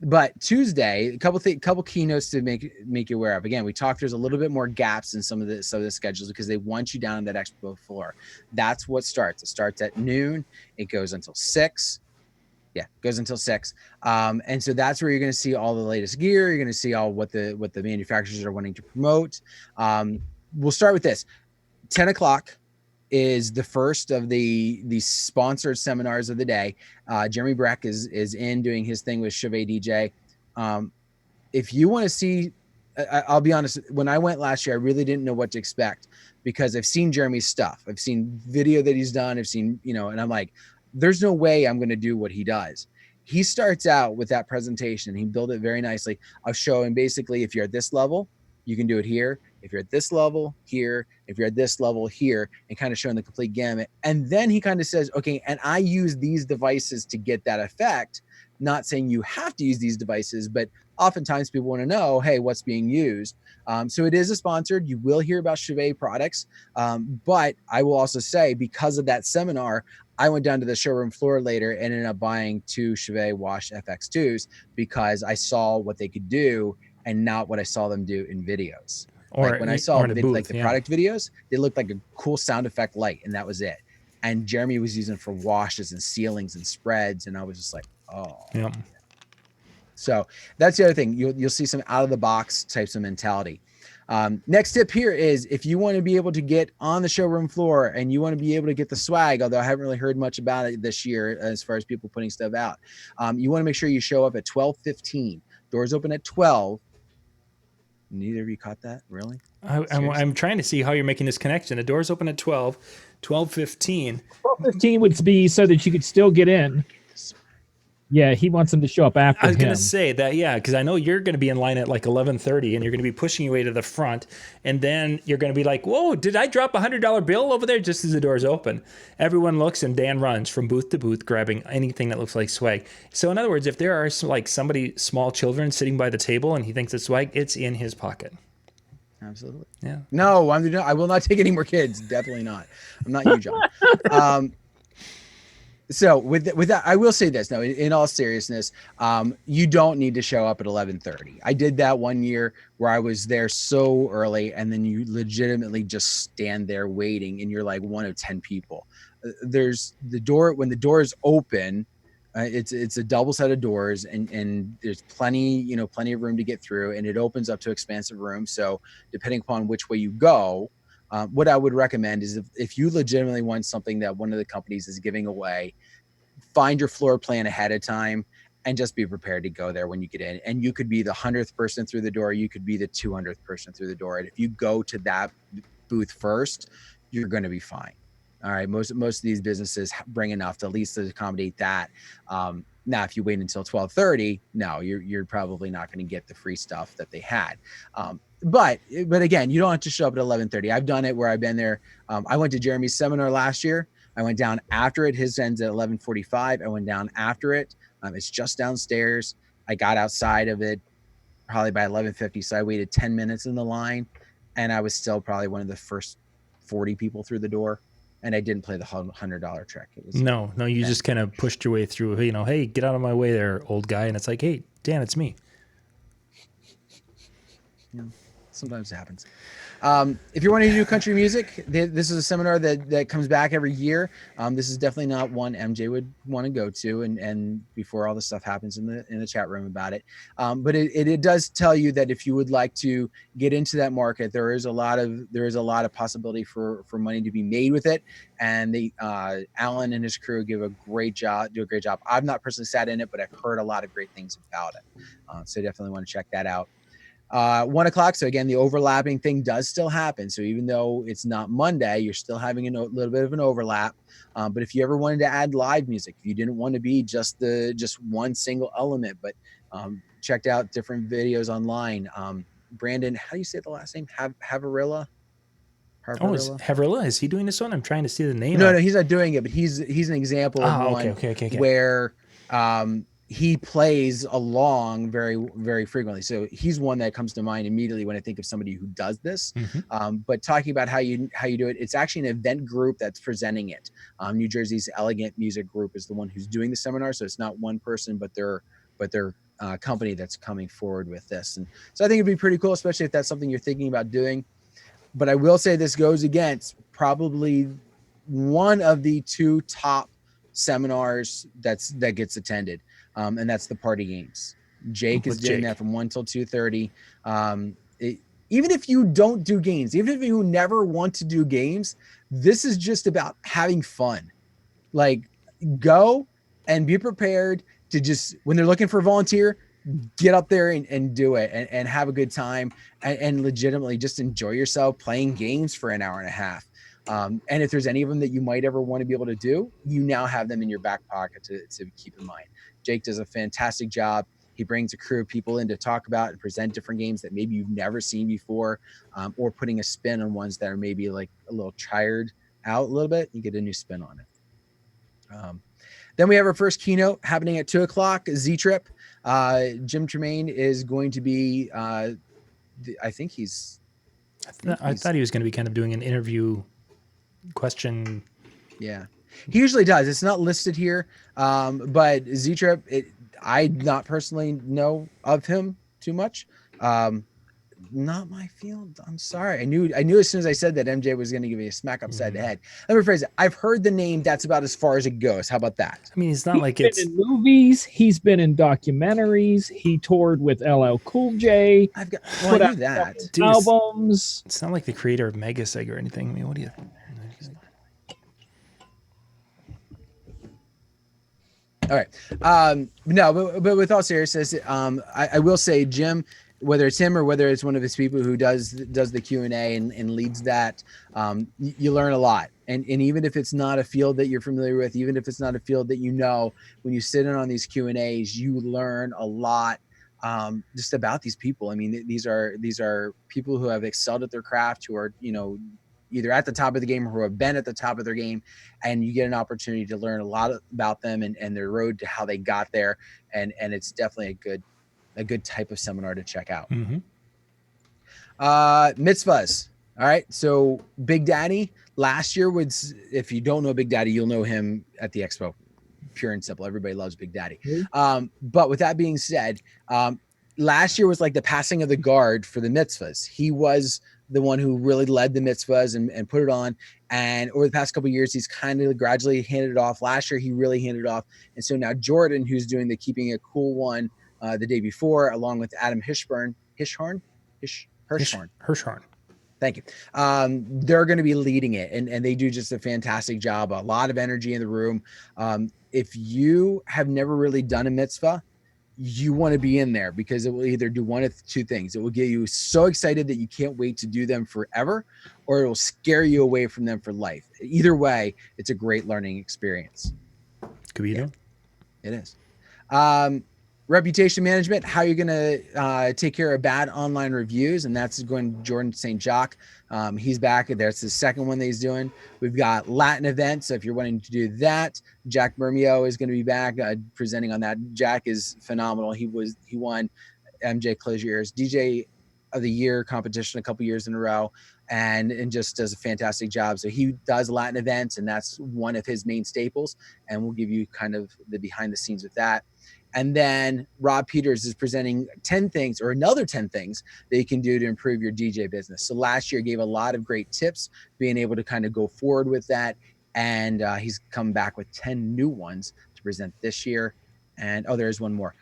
[SPEAKER 3] But Tuesday, a couple keynotes to make you aware of. Again, we talked. There's a little bit more gaps in some of the schedules because they want you down on that expo floor. That's what starts. It starts at noon. It goes until 6. Yeah, it goes until 6. And so that's where you're going to see all the latest gear. You're going to see all what the manufacturers are wanting to promote. We'll start with this. 10 o'clock. Is the first of the sponsored seminars of the day. Jeremy Breck is in doing his thing with Chevy DJ. If you want to see, I'll be honest, when I went last year, I really didn't know what to expect because I've seen Jeremy's stuff. I've seen video that he's done. I've seen, and I'm like, there's no way I'm going to do what he does. He starts out with that presentation. He built it very nicely. I'll show him basically, if you're at this level, you can do it here. If you're at this level here, if you're at this level here, and kind of showing the complete gamut. And then he kind of says, okay, and I use these devices to get that effect. Not saying you have to use these devices, but oftentimes people want to know, hey, what's being used? So it is a sponsored. You will hear about Chevy products. But I will also say, because of that seminar, I went down to the showroom floor later and ended up buying 2 Chevy Wash FX2s because I saw what they could do and not what I saw them do in videos.
[SPEAKER 1] Or
[SPEAKER 3] like when I saw
[SPEAKER 1] the
[SPEAKER 3] product videos, they looked like a cool sound effect light, and that was it. And Jeremy was using it for washes and sealings and spreads, and I was just like, oh.
[SPEAKER 1] Yeah.
[SPEAKER 3] So that's the other thing. You'll see some out of the box types of mentality. Next tip here is if you want to be able to get on the showroom floor and you want to be able to get the swag, although I haven't really heard much about it this year as far as people putting stuff out, you want to make sure you show up at 12:15. Doors open at 12. Neither of you caught that, really?
[SPEAKER 1] I'm trying to see how you're making this connection. The doors open at 12:15.
[SPEAKER 4] 12:15 would be so that you could still get in. Yeah, he wants them to show up after
[SPEAKER 1] I was going
[SPEAKER 4] him.
[SPEAKER 1] to say that, yeah, because I know you're going to be in line at like 11:30, and you're going to be pushing your way to the front, and then you're going to be like, "Whoa, did I drop $100 bill over there?" Just as the doors open, everyone looks, and Dan runs from booth to booth, grabbing anything that looks like swag. So in other words, if there are like small children sitting by the table, and he thinks it's swag, it's in his pocket.
[SPEAKER 3] Absolutely.
[SPEAKER 1] Yeah.
[SPEAKER 3] No, I will not take any more kids. Definitely not. I'm not you, John. So with that, I will say this. No, in all seriousness, you don't need to show up at 11:30. I did that one year where I was there so early, and then you legitimately just stand there waiting, and you're like one of 10 people. There's the door when the doors open. It's a double set of doors, and there's plenty of room to get through, and it opens up to expansive room. So depending upon which way you go, what I would recommend is if you legitimately want something that one of the companies is giving away, find your floor plan ahead of time and just be prepared to go there when you get in. And you could be the 100th person through the door. You could be the 200th person through the door. And if you go to that booth first, you're going to be fine. All right. Most of these businesses bring enough to at least accommodate that. Now, if you wait until 12:30, no, you're probably not going to get the free stuff that they had. But again, you don't have to show up at 11:30. I've done it where I've been there. I went to Jeremy's seminar last year. I went down after it. His ends at 11:45. I went down after it. It's just downstairs. I got outside of it probably by 11:50. So I waited 10 minutes in the line, and I was still probably one of the first 40 people through the door. And I didn't play the $100 trick. It was
[SPEAKER 1] No, you just kind of pushed your way through. Hey, get out of my way there, old guy. And it's like, hey, Dan, it's me.
[SPEAKER 3] Yeah, sometimes it happens. If you're wanting to do country music, this is a seminar that comes back every year. This is definitely not one MJ would want to go to, and before all the stuff happens in the chat room about it. But it does tell you that if you would like to get into that market, there is a lot of possibility for money to be made with it. And Alan and his crew do a great job. I've not personally sat in it, but I've heard a lot of great things about it. So definitely want to check that out. 1 o'clock. So again, the overlapping thing does still happen. So even though it's not Monday, you're still having a little bit of an overlap. But if you ever wanted to add live music, if you didn't want to be just one single element, but checked out different videos online. Brandon, how do you say the last name? Havarilla?
[SPEAKER 1] Oh, is Havrilla? Is he doing this one? I'm trying to see the name.
[SPEAKER 3] No, he's not doing it, but he's an example of one where he plays along very, very frequently. So he's one that comes to mind immediately when I think of somebody who does this. Mm-hmm. But talking about how you do it, it's actually an event group that's presenting it. New Jersey's Elegant Music Group is the one who's doing the seminar. So it's not one person, but their company that's coming forward with this. And so I think it'd be pretty cool, especially if that's something you're thinking about doing. But I will say this goes against probably one of the 2 top seminars that gets attended. And that's the party games. Jake is doing that from 1 till 2:30. Even if you don't do games, even if you never want to do games, this is just about having fun. Like, go and be prepared to just, when they're looking for a volunteer, get up there and do it and have a good time and legitimately just enjoy yourself playing games for an hour and a half. And if there's any of them that you might ever want to be able to do, you now have them in your back pocket to keep in mind. Jake does a fantastic job. He brings a crew of people in to talk about and present different games that maybe you've never seen before, or putting a spin on ones that are maybe like a little tired out a little bit. You get a new spin on it. Then we have our first keynote happening at 2 o'clock, Z-Trip. Jim Tremaine is going to be, I thought
[SPEAKER 1] he was going to be kind of doing an interview question.
[SPEAKER 3] Yeah, he usually does. It's not listed here, but Z-Trip, I not personally know of him too much. Not my field. I'm sorry. I knew as soon as I said that MJ was going to give me a smack upside the head. Let me rephrase it. I've heard the name. That's about as far as it goes. How about that?
[SPEAKER 1] I mean, it's not
[SPEAKER 4] He's been in movies. He's been in documentaries. He toured with LL Cool J.
[SPEAKER 3] I knew that.
[SPEAKER 1] Dude,
[SPEAKER 4] albums.
[SPEAKER 1] It's not like the creator of Megaseg or anything. I mean, what do you think?
[SPEAKER 3] All right. No, but with all seriousness, I will say, Jim, whether it's him or whether it's one of his people who does the Q&A and leads that, you learn a lot. And even if it's not a field that you're familiar with, even if it's not a field that you know, when you sit in on these Q&As, you learn a lot just about these people. I mean, these are people who have excelled at their craft, who are, either at the top of the game or who have been at the top of their game, and you get an opportunity to learn a lot about them and their road to how they got there. And it's definitely a good type of seminar to check out.
[SPEAKER 1] Mm-hmm.
[SPEAKER 3] Mitzvahs. All right. So Big Daddy last year was, if you don't know Big Daddy, you'll know him at the Expo. Pure and simple. Everybody loves Big Daddy. But with that being said, last year was like the passing of the guard for the mitzvahs. He was the one who really led the mitzvahs and put it on. And over the past couple of years, he's kind of gradually handed it off. Last year, he really handed it off. And so now Jordan, who's doing the Keeping It Cool one the day before, along with Adam Hirschhorn. Thank you. They're going to be leading it, and they do just a fantastic job. A lot of energy in the room. If you have never really done a mitzvah, you want to be in there, because it will either do one of two things. It will get you so excited that you can't wait to do them forever, or it will scare you away from them for life. Either way, it's a great learning experience.
[SPEAKER 1] Could be either.
[SPEAKER 3] It is. Reputation management, how you're going to take care of bad online reviews. And that's going to Jordan St. Jacques. He's back. That's the second one that he's doing. We've got Latin events. So if you're wanting to do that, Jack Bermeo is going to be back presenting on that. Jack is phenomenal. He won MJ Closier's DJ of the Year competition a couple years in a row, and just does a fantastic job. So he does Latin events, and that's one of his main staples. And we'll give you kind of the behind the scenes with that. And then Rob Peters is presenting 10 things, or another 10 things that you can do to improve your DJ business. So last year gave a lot of great tips, being able to kind of go forward with that. And he's come back with 10 new ones to present this year. And there's one more.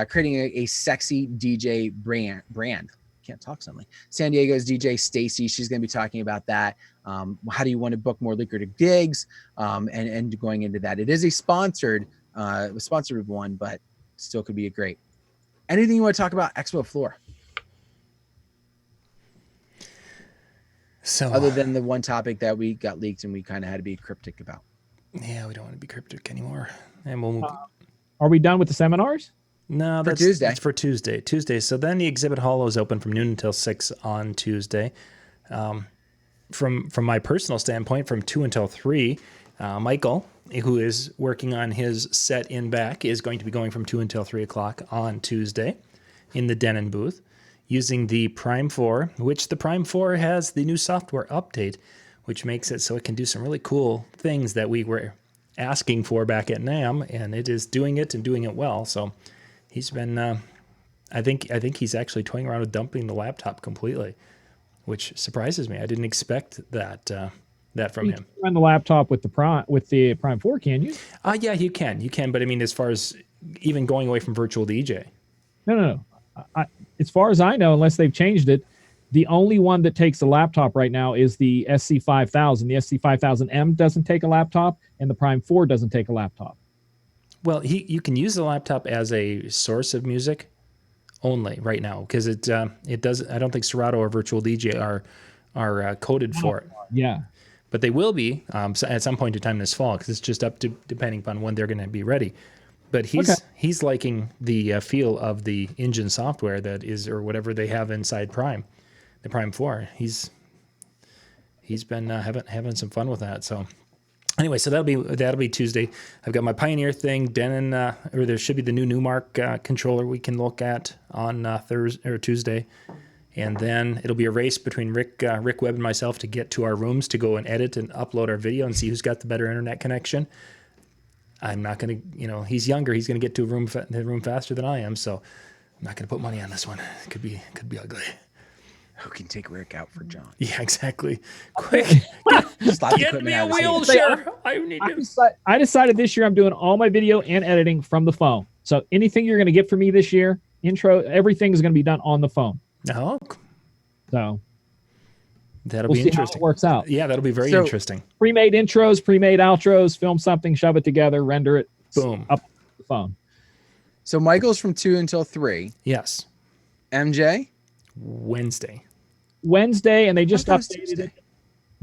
[SPEAKER 3] Creating a sexy DJ brand. Can't talk suddenly. San Diego's DJ Stacy, she's going to be talking about that. How do you want to book more lucrative gigs? And going into that. It is a sponsored one, but still could be a great. Anything you want to talk about Expo floor?
[SPEAKER 1] So
[SPEAKER 3] other than the one topic that we got leaked and we kind of had to be cryptic about.
[SPEAKER 1] Yeah, we don't want to be cryptic anymore. And we'll move.
[SPEAKER 4] Are we done with the seminars?
[SPEAKER 1] No, that's Tuesday. That's for Tuesday. So then the exhibit hall is open from noon until 6 on Tuesday. From my personal standpoint, from 2 until 3, Michael, who is working on his set in back, is going to be going from 2 until 3 o'clock on Tuesday in the Denon booth using the Prime 4, which the Prime 4 has the new software update, which makes it so it can do some really cool things that we were asking for back at NAMM, and it is doing it and doing it well. So he's been, I think he's actually toying around with dumping the laptop completely, which surprises me. I didn't expect that from him.
[SPEAKER 4] Run the laptop with the Prime 4, can you?
[SPEAKER 1] Yeah, you can. But I mean, as far as even going away from virtual DJ.
[SPEAKER 4] No. As far as I know, unless they've changed it, the only one that takes a laptop right now is the SC5000. The SC5000M doesn't take a laptop, and the Prime 4 doesn't take a laptop.
[SPEAKER 1] Well, you can use the laptop as a source of music only right now, because it does. I don't think Serato or Virtual DJ are coded for it.
[SPEAKER 4] Yeah,
[SPEAKER 1] but they will be at some point in time this fall, because it's just up to depending upon when they're going to be ready. But he's liking the feel of the engine software that is, or whatever they have inside Prime, the Prime 4. He's been having some fun with that. So anyway, so that'll be Tuesday. I've got my Pioneer thing. Denon, or there should be the new Newmark controller we can look at on Thursday or Tuesday, and then it'll be a race between Rick Webb and myself to get to our rooms to go and edit and upload our video and see who's got the better internet connection. I'm not going to, he's younger. He's going to get to the room faster than I am. So I'm not going to put money on this one. It could be ugly.
[SPEAKER 3] Who can take Rick out for John?
[SPEAKER 1] Yeah, exactly. Quick, get me a wheelchair.
[SPEAKER 4] I decided this year I'm doing all my video and editing from the phone. So anything you're going to get from me this year, intro, everything is going to be done on the phone.
[SPEAKER 1] Oh.
[SPEAKER 4] So
[SPEAKER 1] that'll be interesting.
[SPEAKER 4] How it works out.
[SPEAKER 1] Yeah, that'll be very interesting.
[SPEAKER 4] Pre-made intros, pre-made outros, film something, shove it together, render it.
[SPEAKER 1] Boom.
[SPEAKER 4] Up the phone.
[SPEAKER 3] So Michael's from 2 until 3.
[SPEAKER 1] Yes.
[SPEAKER 3] MJ?
[SPEAKER 1] Wednesday,
[SPEAKER 4] and they just updated it.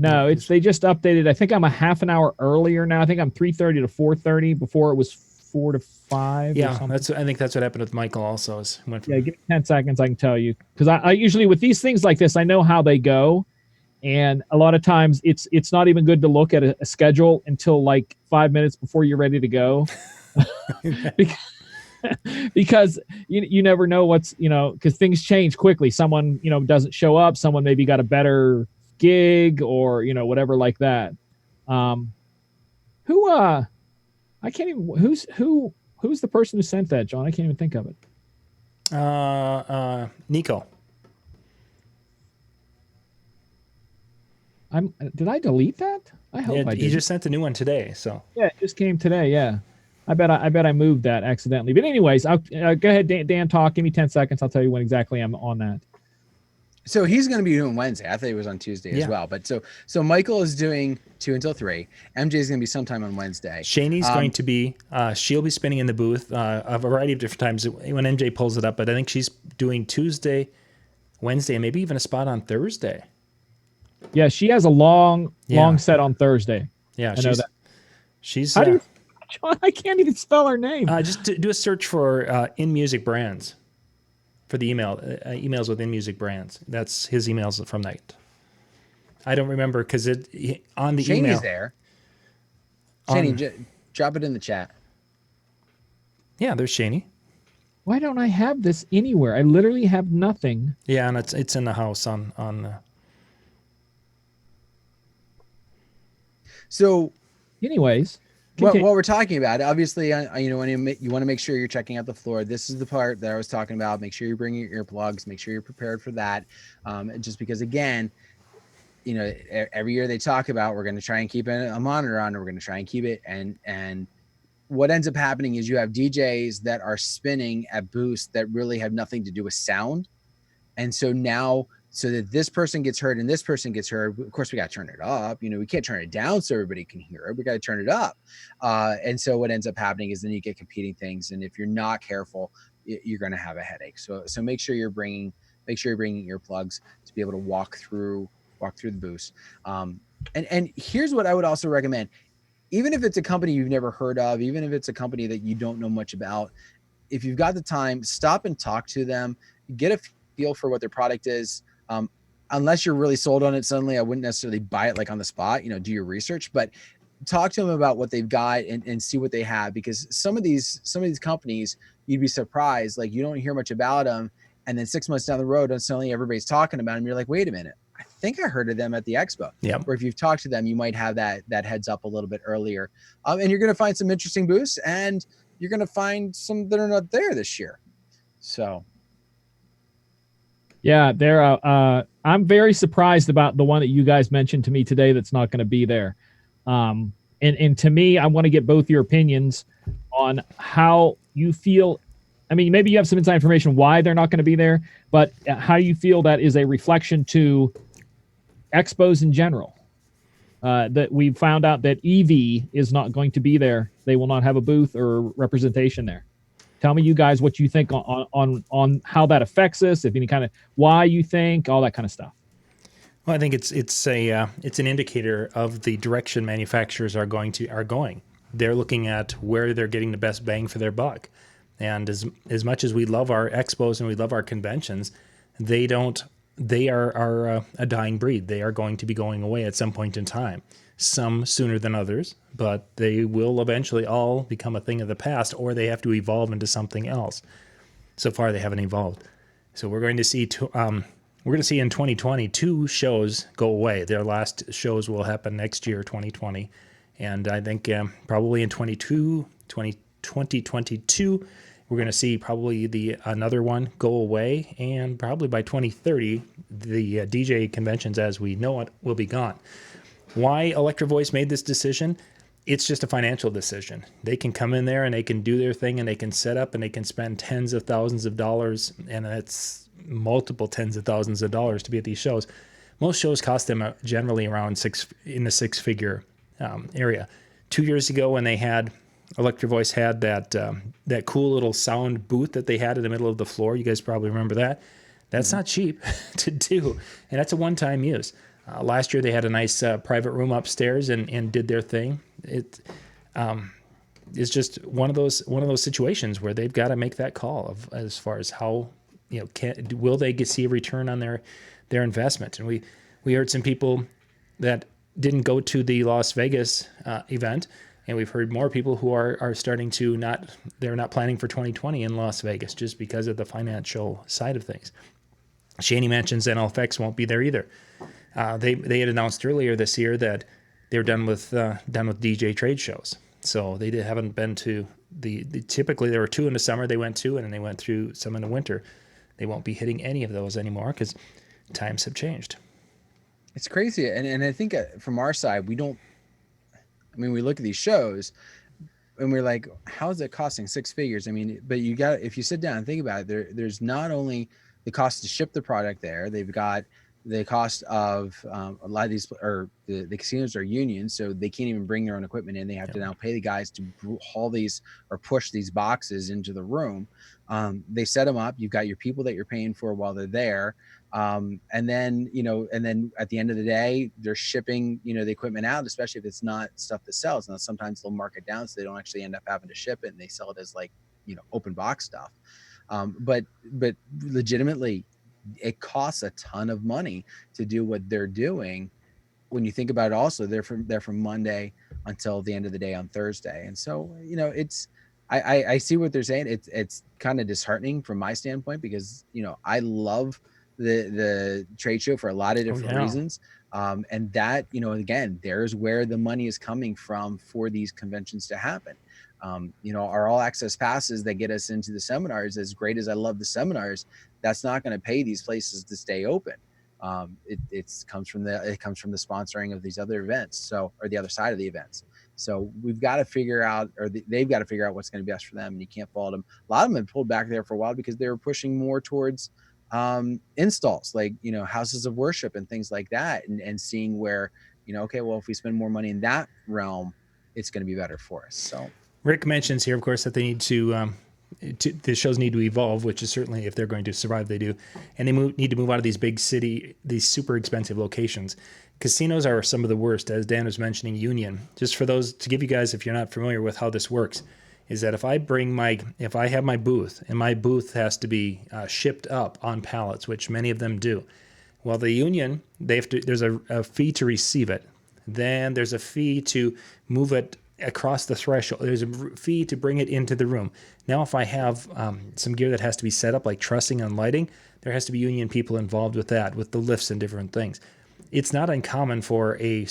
[SPEAKER 4] No, they just updated. I think I'm a half an hour earlier now. I think I'm 3:30 to 4:30. Before it was 4 to 5.
[SPEAKER 1] Yeah,
[SPEAKER 4] or something.
[SPEAKER 1] I think that's what happened with Michael also. Went from,
[SPEAKER 4] Yeah, give me 10 seconds. I can tell you because I usually with these things like this, I know how they go, and a lot of times it's not even good to look at a schedule until like 5 minutes before you're ready to go, because you never know what's because things change quickly. Someone doesn't show up. Someone maybe got a better gig or whatever like that. Who I can't even who's the person who sent that, John? I can't even think of it.
[SPEAKER 1] Nico.
[SPEAKER 4] Did I delete that? I hope I did.
[SPEAKER 1] He just sent a new one today. So
[SPEAKER 4] yeah, it just came today. Yeah, I bet I moved that accidentally. But anyways, I'll go ahead, Dan. Talk. Give me 10 seconds. I'll tell you when exactly I'm on that.
[SPEAKER 3] So he's going to be doing Wednesday. I thought he was on Tuesday as well. But so Michael is doing 2 until 3. MJ is going to be sometime on Wednesday.
[SPEAKER 1] Shaney's going to be. She'll be spinning in the booth a variety of different times when MJ pulls it up. But I think she's doing Tuesday, Wednesday, and maybe even a spot on Thursday.
[SPEAKER 4] Yeah, she has a long set on Thursday.
[SPEAKER 1] Yeah,
[SPEAKER 4] I know that.
[SPEAKER 1] She's.
[SPEAKER 4] How do you, John, I can't even spell her name.
[SPEAKER 1] Just do a search for In Music Brands for the emails with In Music Brands. That's his emails from that. I don't remember because on the email.
[SPEAKER 3] Shaney's there. Shaney, drop it in the chat.
[SPEAKER 1] Yeah, there's Shaney.
[SPEAKER 4] Why don't I have this anywhere? I literally have nothing.
[SPEAKER 1] Yeah, and it's in the house on.
[SPEAKER 3] So,
[SPEAKER 4] anyways,
[SPEAKER 3] what we're talking about, obviously, when you want to make sure you're checking out the floor. This is the part that I was talking about. Make sure you're bringing your earplugs. Make sure you're prepared for that. Just because, again, every year they talk about we're going to try and keep a monitor on, and we're going to try and keep it. And what ends up happening is you have DJs that are spinning at booths that really have nothing to do with sound, and so now. So that this person gets heard and this person gets heard, of course, we got to turn it up. We can't turn it down so everybody can hear it. We got to turn it up. And so what ends up happening is then you get competing things. And if you're not careful, you're going to have a headache. So make sure you're bringing earplugs to be able to walk through the booths. And here's what I would also recommend. Even if it's a company you've never heard of, even if it's a company that you don't know much about, if you've got the time, stop and talk to them, get a feel for what their product is. Unless you're really sold on it suddenly, I wouldn't necessarily buy it like on the spot, do your research, but talk to them about what they've got and see what they have, because some of these companies, you'd be surprised, like you don't hear much about them. And then 6 months down the road, and suddenly everybody's talking about them. You're like, wait a minute, I think I heard of them at the Expo.
[SPEAKER 1] Yeah.
[SPEAKER 3] Or if you've talked to them, you might have that heads up a little bit earlier. And you're going to find some interesting booths, and you're going to find some that are not there this year. So.
[SPEAKER 4] Yeah, I'm very surprised about the one that you guys mentioned to me today that's not going to be there. And to me, I want to get both your opinions on how you feel. I mean, maybe you have some inside information why they're not going to be there, but how you feel that is a reflection to expos in general. That we found out that EV is not going to be there. They will not have a booth or representation there. Tell me, you guys, what you think on how that affects us, if any kind of why you think, all that kind of stuff.
[SPEAKER 1] Well, I think it's an indicator of the direction manufacturers are going. They're looking at where they're getting the best bang for their buck. And as much as we love our expos and we love our conventions, they are a dying breed. They are going to be going away at some point in time. Some sooner than others, but they will eventually all become a thing of the past, or they have to evolve into something else. So far, they haven't evolved. So we're going to see in 2020 2 shows go away. Their last shows will happen next year, 2020, and I think probably in 2022 we're going to see probably another one go away, and probably by 2030 the DJ conventions as we know it will be gone. Why Electro Voice made this decision? It's just a financial decision. They can come in there and they can do their thing and they can set up and they can spend tens of thousands of dollars, and it's multiple tens of thousands of dollars to be at these shows. Most shows cost them generally around in the six-figure area. 2 years ago, when they had Electro Voice had that cool little sound booth that they had in the middle of the floor, you guys probably remember that. That's not cheap to do, and that's a one-time use. Last year they had a nice private room upstairs and did their thing. It's just one of those situations where they've got to make that call of as far as how, will they see a return on their investment? And we heard some people that didn't go to the Las Vegas event, and we've heard more people who are starting to they're not planning for 2020 in Las Vegas just because of the financial side of things. Shaney mentions NLFX won't be there either. They had announced earlier this year that they're done with DJ trade shows. So they haven't been to typically there were 2 in the summer they went to, and then they went through some in the winter. They won't be hitting any of those anymore because times have changed.
[SPEAKER 3] It's crazy. And I think from our side, we look at these shows and we're like, how is it costing 6 figures? I mean, but if you sit down and think about it, there's not only the cost to ship the product there, they've got the cost of a lot of these, or the casinos are unions, so they can't even bring their own equipment in. They have to now pay the guys to haul these or push these boxes into the room. They set them up. You've got your people that you're paying for while they're there. And then at the end of the day, they're shipping, the equipment out, especially if it's not stuff that sells. Now, sometimes they'll mark it down so they don't actually end up having to ship it, and they sell it as open box stuff. But legitimately, it costs a ton of money to do what they're doing. When you think about it, also they're from Monday until the end of the day on Thursday. And so, I see what they're saying. It's kind of disheartening from my standpoint because, I love the trade show for a lot of different reasons. And that, again, there's where the money is coming from for these conventions to happen. Our all access passes that get us into the seminars, as great as I love the seminars, that's not going to pay these places to stay open. It comes from the sponsoring of these other events, or the other side of the events. So we've got to figure out, they've got to figure out what's going to be best for them. And you can't fault them. A lot of them have pulled back there for a while because they were pushing more towards installs, like, houses of worship and things like that, and seeing where, okay, well, if we spend more money in that realm, it's going to be better for us. So
[SPEAKER 1] Rick mentions here, of course, that they need the shows need to evolve, which is certainly, if they're going to survive, they do. And they need to move out of these super expensive locations. Casinos are some of the worst, as Dan was mentioning, union. Just for those, to give you guys, if you're not familiar with how this works, is that if I have my booth, and my booth has to be shipped up on pallets, which many of them do. Well, the union, there's a fee to receive it. Then there's a fee to move it across the threshold. There's a fee to bring it into the room. Now, if I have some gear that has to be set up, like trussing and lighting, there has to be union people involved with that, with the lifts and different things. It's not uncommon for a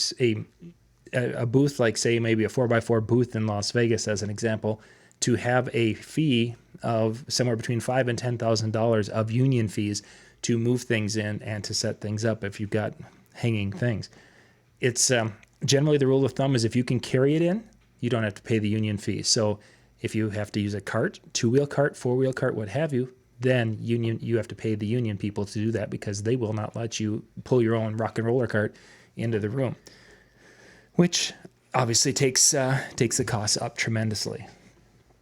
[SPEAKER 1] booth, like say maybe a 4x4 booth in Las Vegas, as an example, to have a fee of somewhere between $5,000 and $10,000 of union fees to move things in and to set things up if you've got hanging things. It's generally the rule of thumb is if you can carry it in, you don't have to pay the union fee. So if you have to use a cart, 2-wheel cart, 4-wheel cart, what have you, then you have to pay the union people to do that because they will not let you pull your own rock and roller cart into the room, which obviously takes the costs up tremendously.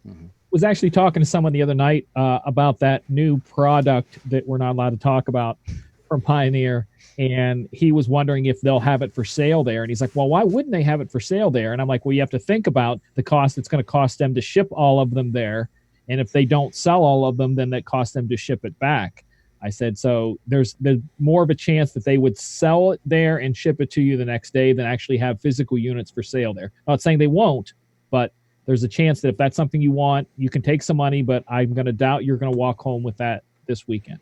[SPEAKER 4] Mm-hmm. Was actually talking to someone the other night about that new product that we're not allowed to talk about from Pioneer. And he was wondering if they'll have it for sale there. And he's like, well, why wouldn't they have it for sale there? And I'm like, well, you have to think about the cost it's going to cost them to ship all of them there. And if they don't sell all of them, then that costs them to ship it back. I said, so there's more of a chance that they would sell it there and ship it to you the next day than actually have physical units for sale there. I'm not saying they won't, but there's a chance that if that's something you want, you can take some money, but I'm going to doubt you're going to walk home with that this weekend.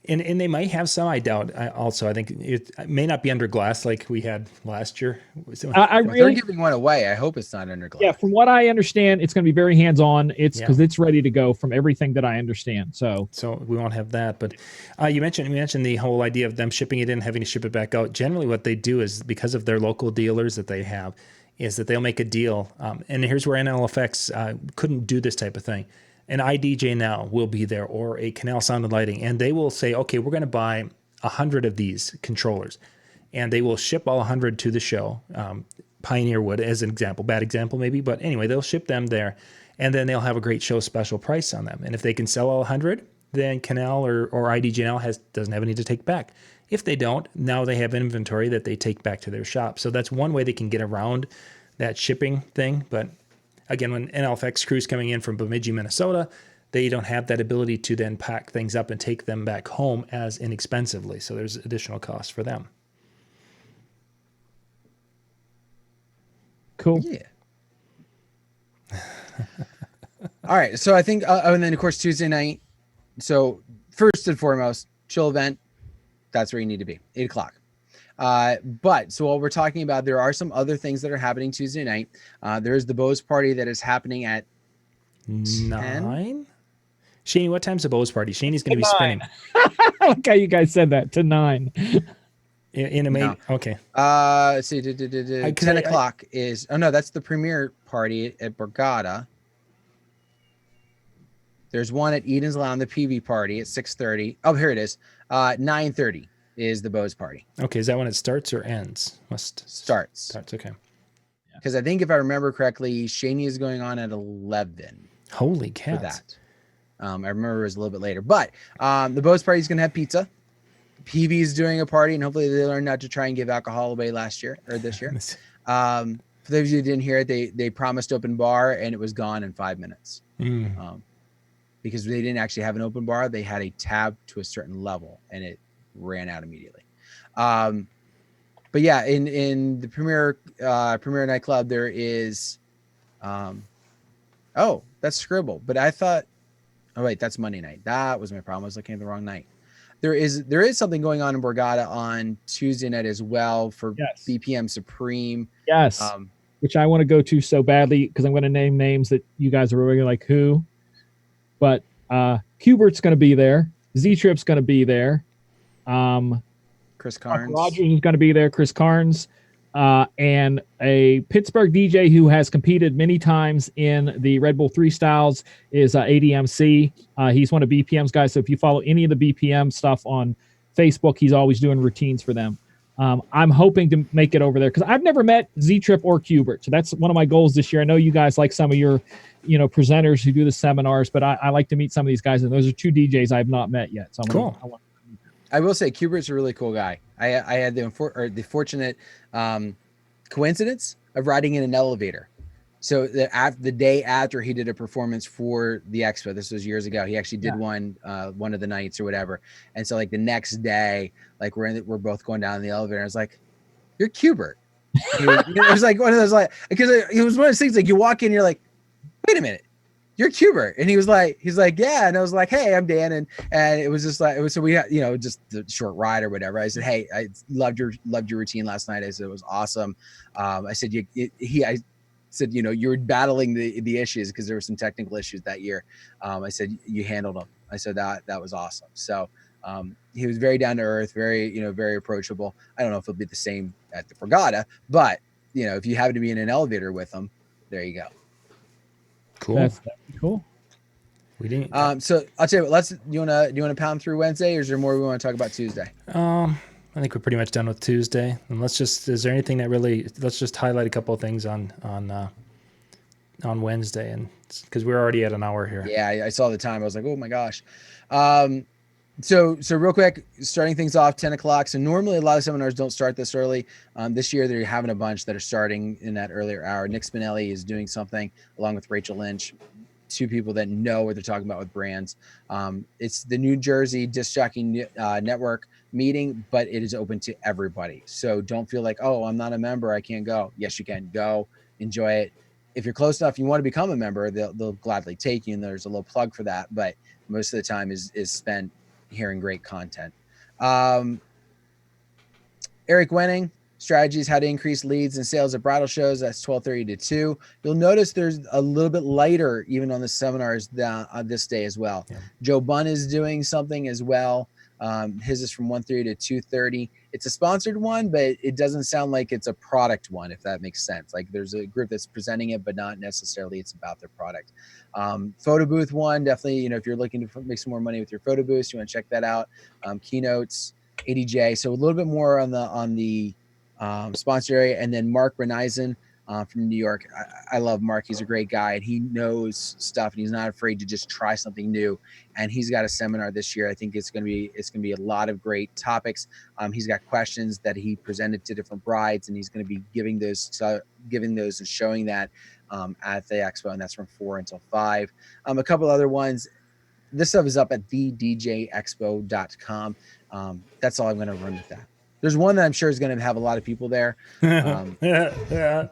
[SPEAKER 1] And they might have some, I doubt. I think it may not be under glass like we had last year.
[SPEAKER 3] They're giving one away. I hope it's not under glass.
[SPEAKER 4] Yeah, from what I understand, it's going to be very hands-on. It's because it's ready to go from everything that I understand. So
[SPEAKER 1] we won't have that. But you mentioned the whole idea of them shipping it in, having to ship it back out. Generally, what they do is because of their local dealers that they have, is that they'll make a deal. And here's where NLFX couldn't do this type of thing. An iDJ Now will be there, or a Canal Sound and Lighting, and they will say, okay, we're going to buy 100 of these controllers, and they will ship all 100 to the show. Pioneer would, as an example, bad example maybe, but anyway, they'll ship them there, and then they'll have a great show special price on them. And if they can sell all 100, then Canal or iDJ Now doesn't have any to take back. If they don't, now they have inventory that they take back to their shop. So that's one way they can get around that shipping thing. But again, when NLFX crew's coming in from Bemidji, Minnesota, they don't have that ability to then pack things up and take them back home as inexpensively. So there's additional costs for them.
[SPEAKER 4] Cool.
[SPEAKER 3] Yeah. All right. So I think, and then of course Tuesday night. So first and foremost, chill event. That's where you need to be. 8 o'clock. But so while we're talking about, there are some other things that are happening Tuesday night. There is the Bose party that is happening at
[SPEAKER 1] 9. Shaney, what time's the Bose party? Shaney's going to be spinning.
[SPEAKER 4] I like how you guys said that, to 9.
[SPEAKER 1] In a
[SPEAKER 3] No.
[SPEAKER 1] Okay.
[SPEAKER 3] Let's see, 10 o'clock is, oh no, that's the premiere party at Borgata. There's one at Eden's Lounge, the PV party at 6:30. Oh, here it is. 9:30 is the Bose party.
[SPEAKER 1] Okay, is that when it starts or ends?
[SPEAKER 3] Starts.
[SPEAKER 1] Okay.
[SPEAKER 3] Because I think if I remember correctly, Shaney is going on at 11
[SPEAKER 1] Holy
[SPEAKER 3] for
[SPEAKER 1] cats.
[SPEAKER 3] that. I remember it was a little bit later. But the Bose party is going to have pizza. PV is doing a party, and hopefully they learned not to try and give alcohol away this year. For those of you who didn't hear it, they promised open bar, and it was gone in 5 minutes. Because they didn't actually have an open bar. They had a tab to a certain level, and it ran out immediately. But yeah, in the Premier nightclub, there is, oh, that's Scribble. But I thought, oh wait, that's Monday night. That was my problem. I was looking at the wrong night. There is something going on in Borgata on Tuesday night as well for BPM Supreme.
[SPEAKER 4] Yes, which I want to go to so badly because I'm going to name names that you guys are really like who. But Hubert's going to be there. Z-Trip's going to be there.
[SPEAKER 3] Chris Carnes.
[SPEAKER 4] Rogers is going to be there. Chris Carnes. And a Pittsburgh DJ who has competed many times in the Red Bull 3 Styles is ADMC. He's one of BPM's guys. So if you follow any of the BPM stuff on Facebook, he's always doing routines for them. I'm hoping to make it over there because I've never met Z-Trip or Hubert. So that's one of my goals this year. I know you guys like some of your, presenters who do the seminars, but I like to meet some of these guys. And those are 2 DJs I've not met yet. So
[SPEAKER 3] I will say Hubert's a really cool guy. I had the fortunate coincidence of riding in an elevator. So the day after he did a performance for the Expo, this was years ago, he actually did one of the nights or whatever. And so like the next day, like we're both going down in the elevator. And I was like, "You're Hubert." It was like one of those, like, because it was one of those things like you walk in, you're like, "Wait a minute, you're Hubert." And he's like, "Yeah." And I was like, "Hey, I'm Dan." And it was just like, so we had, just the short ride or whatever. I said, "Hey, I loved your routine last night." I said, "It was awesome." I said, I said, you were battling the issues because there were some technical issues that year. I said, "You handled them." I said that was awesome. So he was very down to earth, very, very approachable. I don't know if it'll be the same at the Borgata, but if you happen to be in an elevator with him, there you go.
[SPEAKER 1] Cool.
[SPEAKER 4] That's cool.
[SPEAKER 1] We didn't.
[SPEAKER 3] So I'll tell you what. Do you want to pound through Wednesday, or is there more we want to talk about Tuesday?
[SPEAKER 1] I think we're pretty much done with Tuesday. And is there anything that really? Let's just highlight a couple of things on Wednesday, and because we're already at an hour here.
[SPEAKER 3] Yeah, I saw the time. I was like, oh my gosh. So real quick, starting things off 10 o'clock. So normally a lot of seminars don't start this early. This year they're having a bunch that are starting in that earlier hour. Nick Spinelli is doing something along with Rachel Lynch, 2 people that know what they're talking about with brands. It's the New Jersey Disc Jockey Network meeting, but it is open to everybody. So don't feel like, oh, I'm not a member, I can't go. Yes, you can go, enjoy it. If you're close enough, you want to become a member, they'll gladly take you. And there's a little plug for that, but most of the time is spent hearing great content. Eric Wenning, strategies how to increase leads and sales at bridal shows. That's 12:30 to 2. You'll notice there's a little bit lighter even on the seminars this day as well. Yeah. Joe Bunn is doing something as well. His is from 1:30 to 2:30. It's a sponsored one, but it doesn't sound like it's a product one, if that makes sense. Like there's a group that's presenting it, but not necessarily it's about their product. Photo booth one, definitely, if you're looking to make some more money with your photo booths, you want to check that out. Keynotes, ADJ. So a little bit more on the sponsor area. And then Mark Reneisen from New York. I love Mark. He's a great guy, and he knows stuff, and he's not afraid to just try something new. And he's got a seminar this year. I think it's going to be a lot of great topics. He's got questions that he presented to different brides, and he's going to be giving those and showing that at the expo, and that's from 4 until 5. A couple other ones. This stuff is up at thedjexpo.com. That's all I'm going to run with that. There's one that I'm sure is going to have a lot of people there.
[SPEAKER 1] Yeah.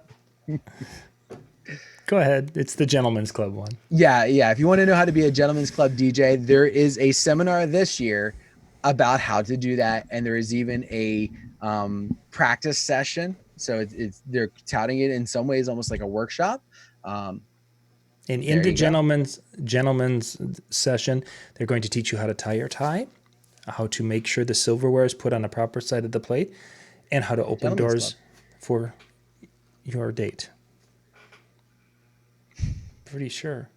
[SPEAKER 1] Go ahead. It's the Gentleman's Club one.
[SPEAKER 3] Yeah. If you want to know how to be a Gentleman's Club DJ, there is a seminar this year about how to do that. And there is even a practice session. So they're touting it in some ways almost like a workshop.
[SPEAKER 1] And in the gentleman's session, they're going to teach you how to tie your tie, how to make sure the silverware is put on the proper side of the plate, and how to open doors for your date. Pretty sure.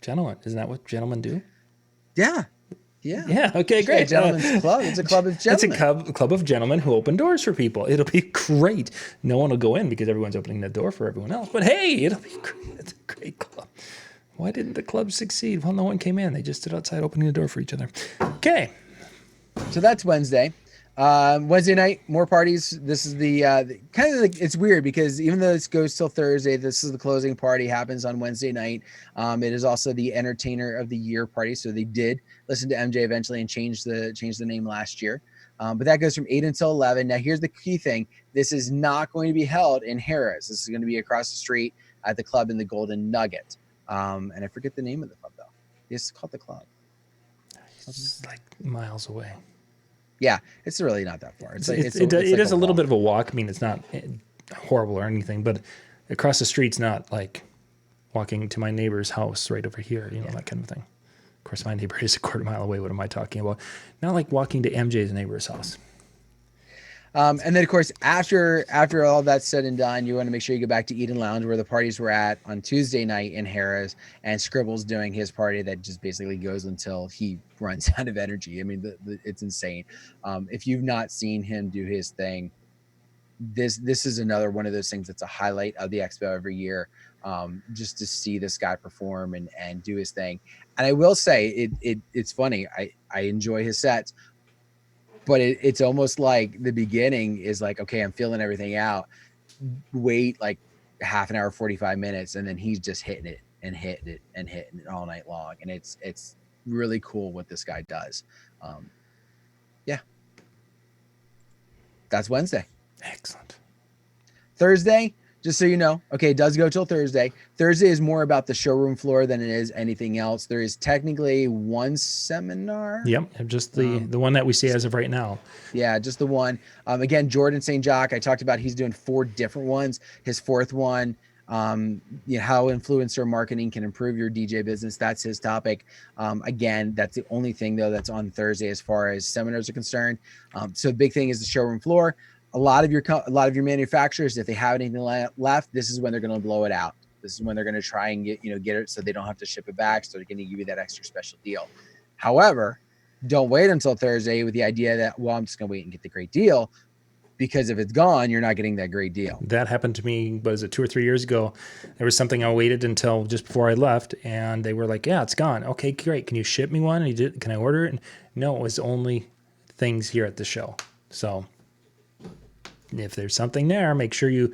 [SPEAKER 1] Gentlemen, isn't that what gentlemen do?
[SPEAKER 3] Yeah.
[SPEAKER 1] Okay, great.
[SPEAKER 3] Gentlemen's Club. It's a club of gentlemen.
[SPEAKER 1] It's a club of gentlemen who open doors for people. It'll be great. No one will go in because everyone's opening the door for everyone else. But hey, it'll be great. It's a great club. Why didn't the club succeed? Well, no one came in. They just stood outside opening the door for each other. Okay.
[SPEAKER 3] So that's Wednesday. Wednesday night, more parties. This is the kind of like, it's weird because even though this goes till Thursday, this is the closing party, happens on Wednesday night. It is also the Entertainer of the Year party. So they did listen to MJ eventually and change the name last year. But that goes from 8 until 11. Now here's the key thing. This is not going to be held in Harris. This is going to be across the street at the club in the Golden Nugget. And I forget the name of the club though. It's called the club.
[SPEAKER 1] It's like miles away.
[SPEAKER 3] Yeah, it's really not that far. It
[SPEAKER 1] is a little bit of a walk. I mean, it's not horrible or anything, but across the street's not like walking to my neighbor's house right over here, that kind of thing. Of course, my neighbor is a quarter mile away. What am I talking about? Not like walking to MJ's neighbor's house.
[SPEAKER 3] And then, of course, after all that's said and done, you want to make sure you get back to Eden Lounge where the parties were at on Tuesday night in Harris, and Scribble's doing his party that just basically goes until he runs out of energy. I mean, it's insane. If you've not seen him do his thing, this is another one of those things that's a highlight of the Expo every year, just to see this guy perform and do his thing. And I will say it's funny. I enjoy his sets. But it's almost like the beginning is like, okay, I'm feeling everything out. Wait like half an hour, 45 minutes, and then he's just hitting it and hitting it and hitting it all night long. And it's really cool what this guy does. Yeah. That's Wednesday.
[SPEAKER 1] Excellent.
[SPEAKER 3] Thursday, just so you know, okay, it does go till Thursday. Thursday is more about the showroom floor than it is anything else. There is technically one seminar.
[SPEAKER 1] Yep, just the one that we see as of right now.
[SPEAKER 3] Yeah, just the one. Again, Jordan St. Jacques, I talked about, he's doing 4 different ones. His 4th one, how influencer marketing can improve your DJ business. That's his topic. Again, that's the only thing though that's on Thursday as far as seminars are concerned. So the big thing is the showroom floor. A lot of your manufacturers, if they have anything left, this is when they're going to blow it out. This is when they're going to try and get it so they don't have to ship it back. So they're going to give you that extra special deal. However, don't wait until Thursday with the idea that, well, I'm just going to wait and get the great deal, because if it's gone, you're not getting that great deal.
[SPEAKER 1] That happened to me, was it 2 or 3 years ago? There was something I waited until just before I left, and they were like, yeah, it's gone. Okay, great. Can you ship me one? And can I order it? And no, it was only things here at the show. So if there's something there, make sure you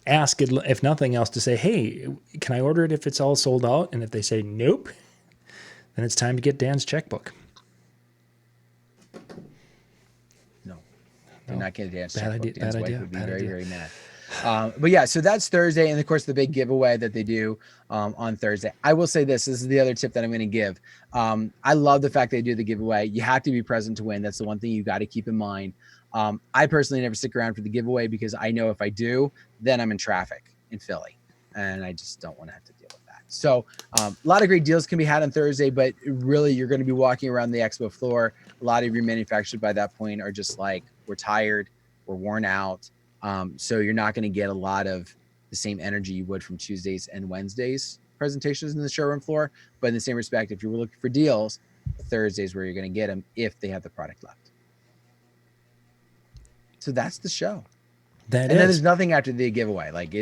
[SPEAKER 1] ask it, if nothing else, to say, hey, can I order it if it's all sold out? And if they say nope, then it's time to get Dan's checkbook.
[SPEAKER 3] No, you're not getting Dan's checkbook.
[SPEAKER 1] Idea,
[SPEAKER 3] Dan's
[SPEAKER 1] bad
[SPEAKER 3] wife
[SPEAKER 1] idea,
[SPEAKER 3] would be
[SPEAKER 1] bad
[SPEAKER 3] very,
[SPEAKER 1] idea.
[SPEAKER 3] very mad. But yeah, so that's Thursday. And of course, the big giveaway that they do on Thursday. I will say this is the other tip that I'm going to give. I love the fact they do the giveaway. You have to be present to win. That's the one thing you got to keep in mind. I personally never stick around for the giveaway because I know if I do, then I'm in traffic in Philly, and I just don't want to have to deal with that. So a lot of great deals can be had on Thursday, but really you're going to be walking around the expo floor. A lot of your manufacturers by that point are just like, we're tired, we're worn out. So you're not going to get a lot of the same energy you would from Tuesdays and Wednesdays presentations in the showroom floor. But in the same respect, if you were looking for deals, Thursday's where you're going to get them if they have the product left. So that's the show. And then there's nothing after the giveaway. Like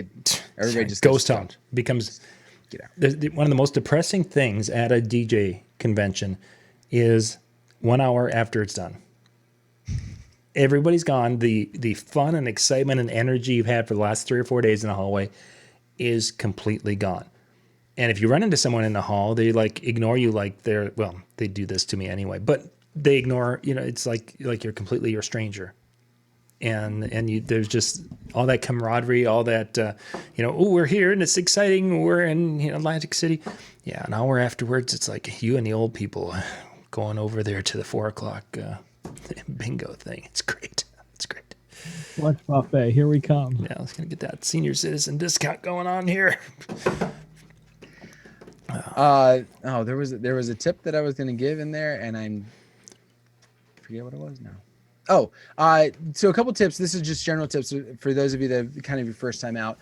[SPEAKER 3] everybody just
[SPEAKER 1] goes town. Becomes
[SPEAKER 3] get out.
[SPEAKER 1] one of the most depressing things at a DJ convention is 1 hour after it's done. Everybody's gone. The fun and excitement and energy you've had for the last 3 or 4 days in the hallway is completely gone. And if you run into someone in the hall, they like ignore you like they do this to me anyway, but they ignore, it's like you're completely your stranger. And there's just all that camaraderie, all that, oh, we're here and it's exciting. We're in Atlantic City. Yeah, an hour afterwards, it's like you and the old people going over there to the 4:00 bingo thing. It's great. It's great.
[SPEAKER 4] Lunch buffet, here we come.
[SPEAKER 1] Yeah, I was gonna get that senior citizen discount going on here.
[SPEAKER 3] There was a tip that I was gonna give in there, and I forget what it was now. So a couple tips. This is just general tips for those of you that kind of your first time out.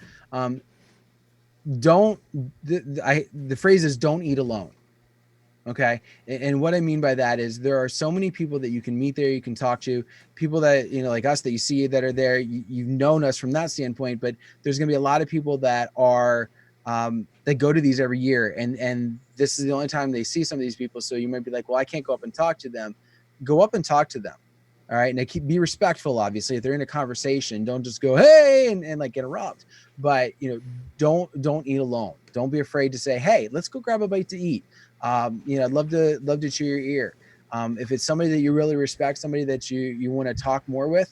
[SPEAKER 3] The phrase is don't eat alone. Okay. And what I mean by that is there are so many people that you can meet there, you can talk to, people that, like us that you see that are there. You've known us from that standpoint, but there's going to be a lot of people that are, that go to these every year. And this is the only time they see some of these people. So you might be like, well, I can't go up and talk to them. Go up and talk to them. All right. And be respectful, obviously, if they're in a conversation, don't just go, hey, and like interrupt, but don't eat alone. Don't be afraid to say, hey, let's go grab a bite to eat. I'd love to chew your ear. If it's somebody that you really respect, somebody that you want to talk more with,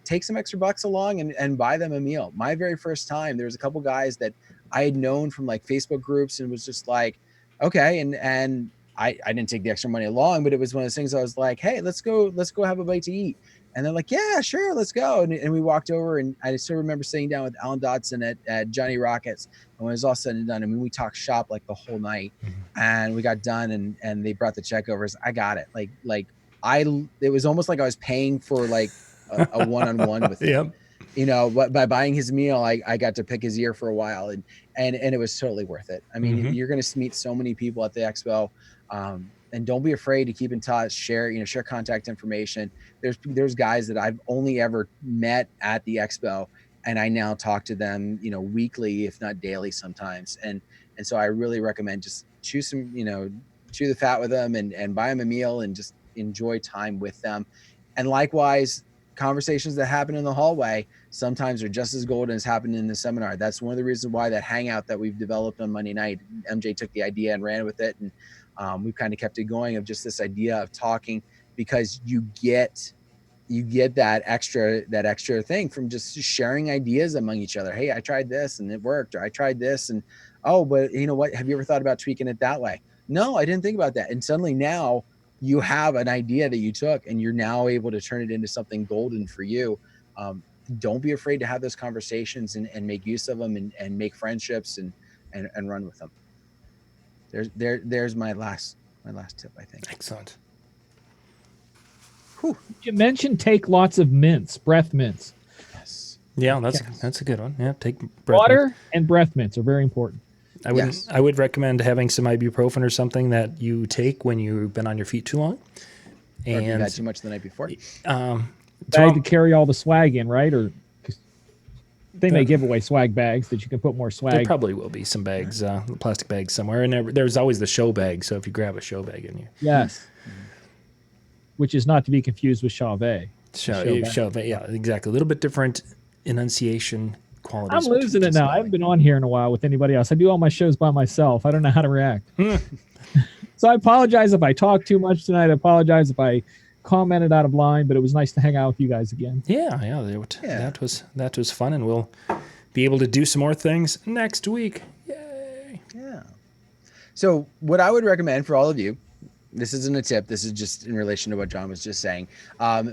[SPEAKER 3] take some extra bucks along and buy them a meal. My very first time, there was a couple guys that I had known from like Facebook groups and was just like, okay. And I didn't take the extra money along, but it was one of those things I was like, hey, let's go have a bite to eat. And they're like, yeah, sure, let's go. And we walked over, and I still remember sitting down with Alan Dodson at Johnny Rockets. And when it was all said and done, I mean, we talked shop like the whole night, and we got done, and they brought the check over. I got it. It was almost like I was paying for like a one-on-one with him. Yep. But by buying his meal, I got to pick his ear for a while, and it was totally worth it. I mean, you're going to meet so many people at the expo. And don't be afraid to keep in touch, share contact information. There's guys that I've only ever met at the expo, and I now talk to them, weekly, if not daily sometimes. And so I really recommend just chew the fat with them and buy them a meal and just enjoy time with them. And likewise, conversations that happen in the hallway sometimes are just as golden as happened in the seminar. That's one of the reasons why that hangout that we've developed on Monday night, MJ took the idea and ran with it. And we've kind of kept it going of just this idea of talking, because you get that extra thing from just sharing ideas among each other. Hey, I tried this and it worked, or I tried this and, oh, but you know what? Have you ever thought about tweaking it that way? No, I didn't think about that. And suddenly now you have an idea that you took and you're now able to turn it into something golden for you. Don't be afraid to have those conversations and make use of them and make friendships and run with them. There's my last tip, I think.
[SPEAKER 1] Excellent.
[SPEAKER 4] Whew. You mentioned take lots of mints, breath mints.
[SPEAKER 1] Yes. Yeah, that's a good one. Yeah, take breath
[SPEAKER 4] water
[SPEAKER 1] mints.
[SPEAKER 4] And breath mints are very important.
[SPEAKER 1] I would recommend having some ibuprofen or something that you take when you've been on your feet too long.
[SPEAKER 3] Or if you had too much the night before.
[SPEAKER 4] Bag to carry all the swag in, right? Or they may give away swag bags that you can put more swag.
[SPEAKER 1] There probably will be some bags, plastic bags somewhere. And there's always the show bag. So if you grab a show bag in you.
[SPEAKER 4] Yes. Which is not to be confused with Chauvet.
[SPEAKER 1] Chauvet, yeah, exactly. A little bit different enunciation qualities.
[SPEAKER 4] I'm losing it now. I haven't been on here in a while with anybody else. I do all my shows by myself. I don't know how to react. So I apologize if I talk too much tonight. I apologize if I commented out of line, but it was nice to hang out with you guys again.
[SPEAKER 1] Yeah. That was fun, and we'll be able to do some more things next week. Yay!
[SPEAKER 3] Yeah. So what I would recommend for all of you, this isn't a tip, this is just in relation to what John was just saying.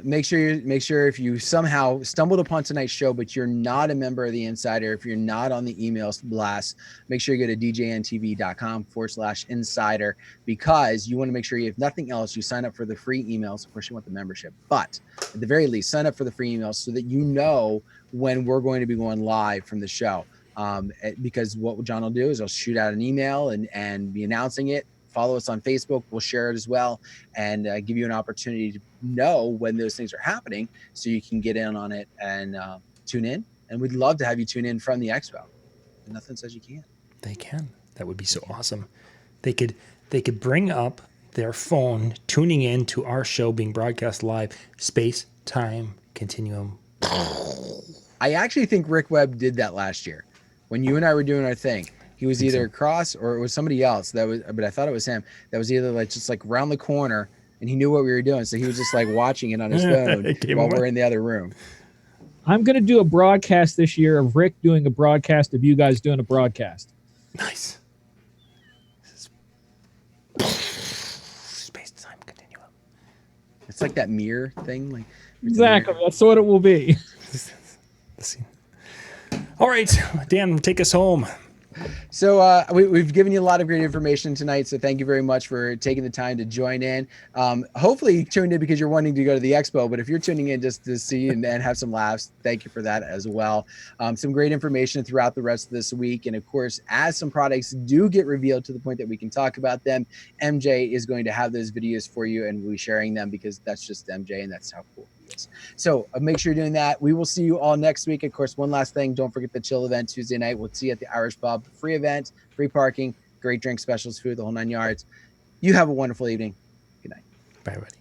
[SPEAKER 3] Make sure if you somehow stumbled upon tonight's show, but you're not a member of the Insider, if you're not on the email blast, make sure you go to djntv.com/insider, because you want to make sure, you have nothing else, you sign up for the free emails. Of course, you want the membership, but at the very least, sign up for the free emails so that you know when we're going to be going live from the show. Because what John will do is he'll shoot out an email and be announcing it. Follow us on Facebook. We'll share it as well, and give you an opportunity to know when those things are happening, so you can get in on it and tune in, and we'd love to have you tune in from the expo. And nothing says you can't.
[SPEAKER 1] They can. That would be so awesome. They could bring up their phone, tuning in to our show being broadcast live, space, time, continuum.
[SPEAKER 3] I actually think Rick Webb did that last year when you and I were doing our thing. He was either across or it was somebody else but I thought it was him that was either like just like around the corner, and he knew what we were doing. So he was just like watching it on his phone while we're in the other room.
[SPEAKER 4] I'm going to do a broadcast this year of Rick doing a broadcast of you guys doing a broadcast.
[SPEAKER 1] Nice. Space time continuum.
[SPEAKER 3] It's like that mirror thing. Like
[SPEAKER 4] Exactly. That's what it will be.
[SPEAKER 1] Let's see. All right, Dan, take us home.
[SPEAKER 3] So we've given you a lot of great information tonight. So thank you very much for taking the time to join in. Hopefully you tuned in because you're wanting to go to the expo, but if you're tuning in just to see and have some laughs, thank you for that as well. Some great information throughout the rest of this week. And of course, as some products do get revealed to the point that we can talk about them, MJ is going to have those videos for you, and we'll be sharing them because that's just MJ and that's how cool he is. So make sure you're doing that. We will see you all next week. Of course, one last thing, don't forget the chill event Tuesday night. We'll see you at the Irish Pub. Free event, free parking, great drink specials, food, the whole 9 yards. You have a wonderful evening. Good night.
[SPEAKER 1] Bye, everybody.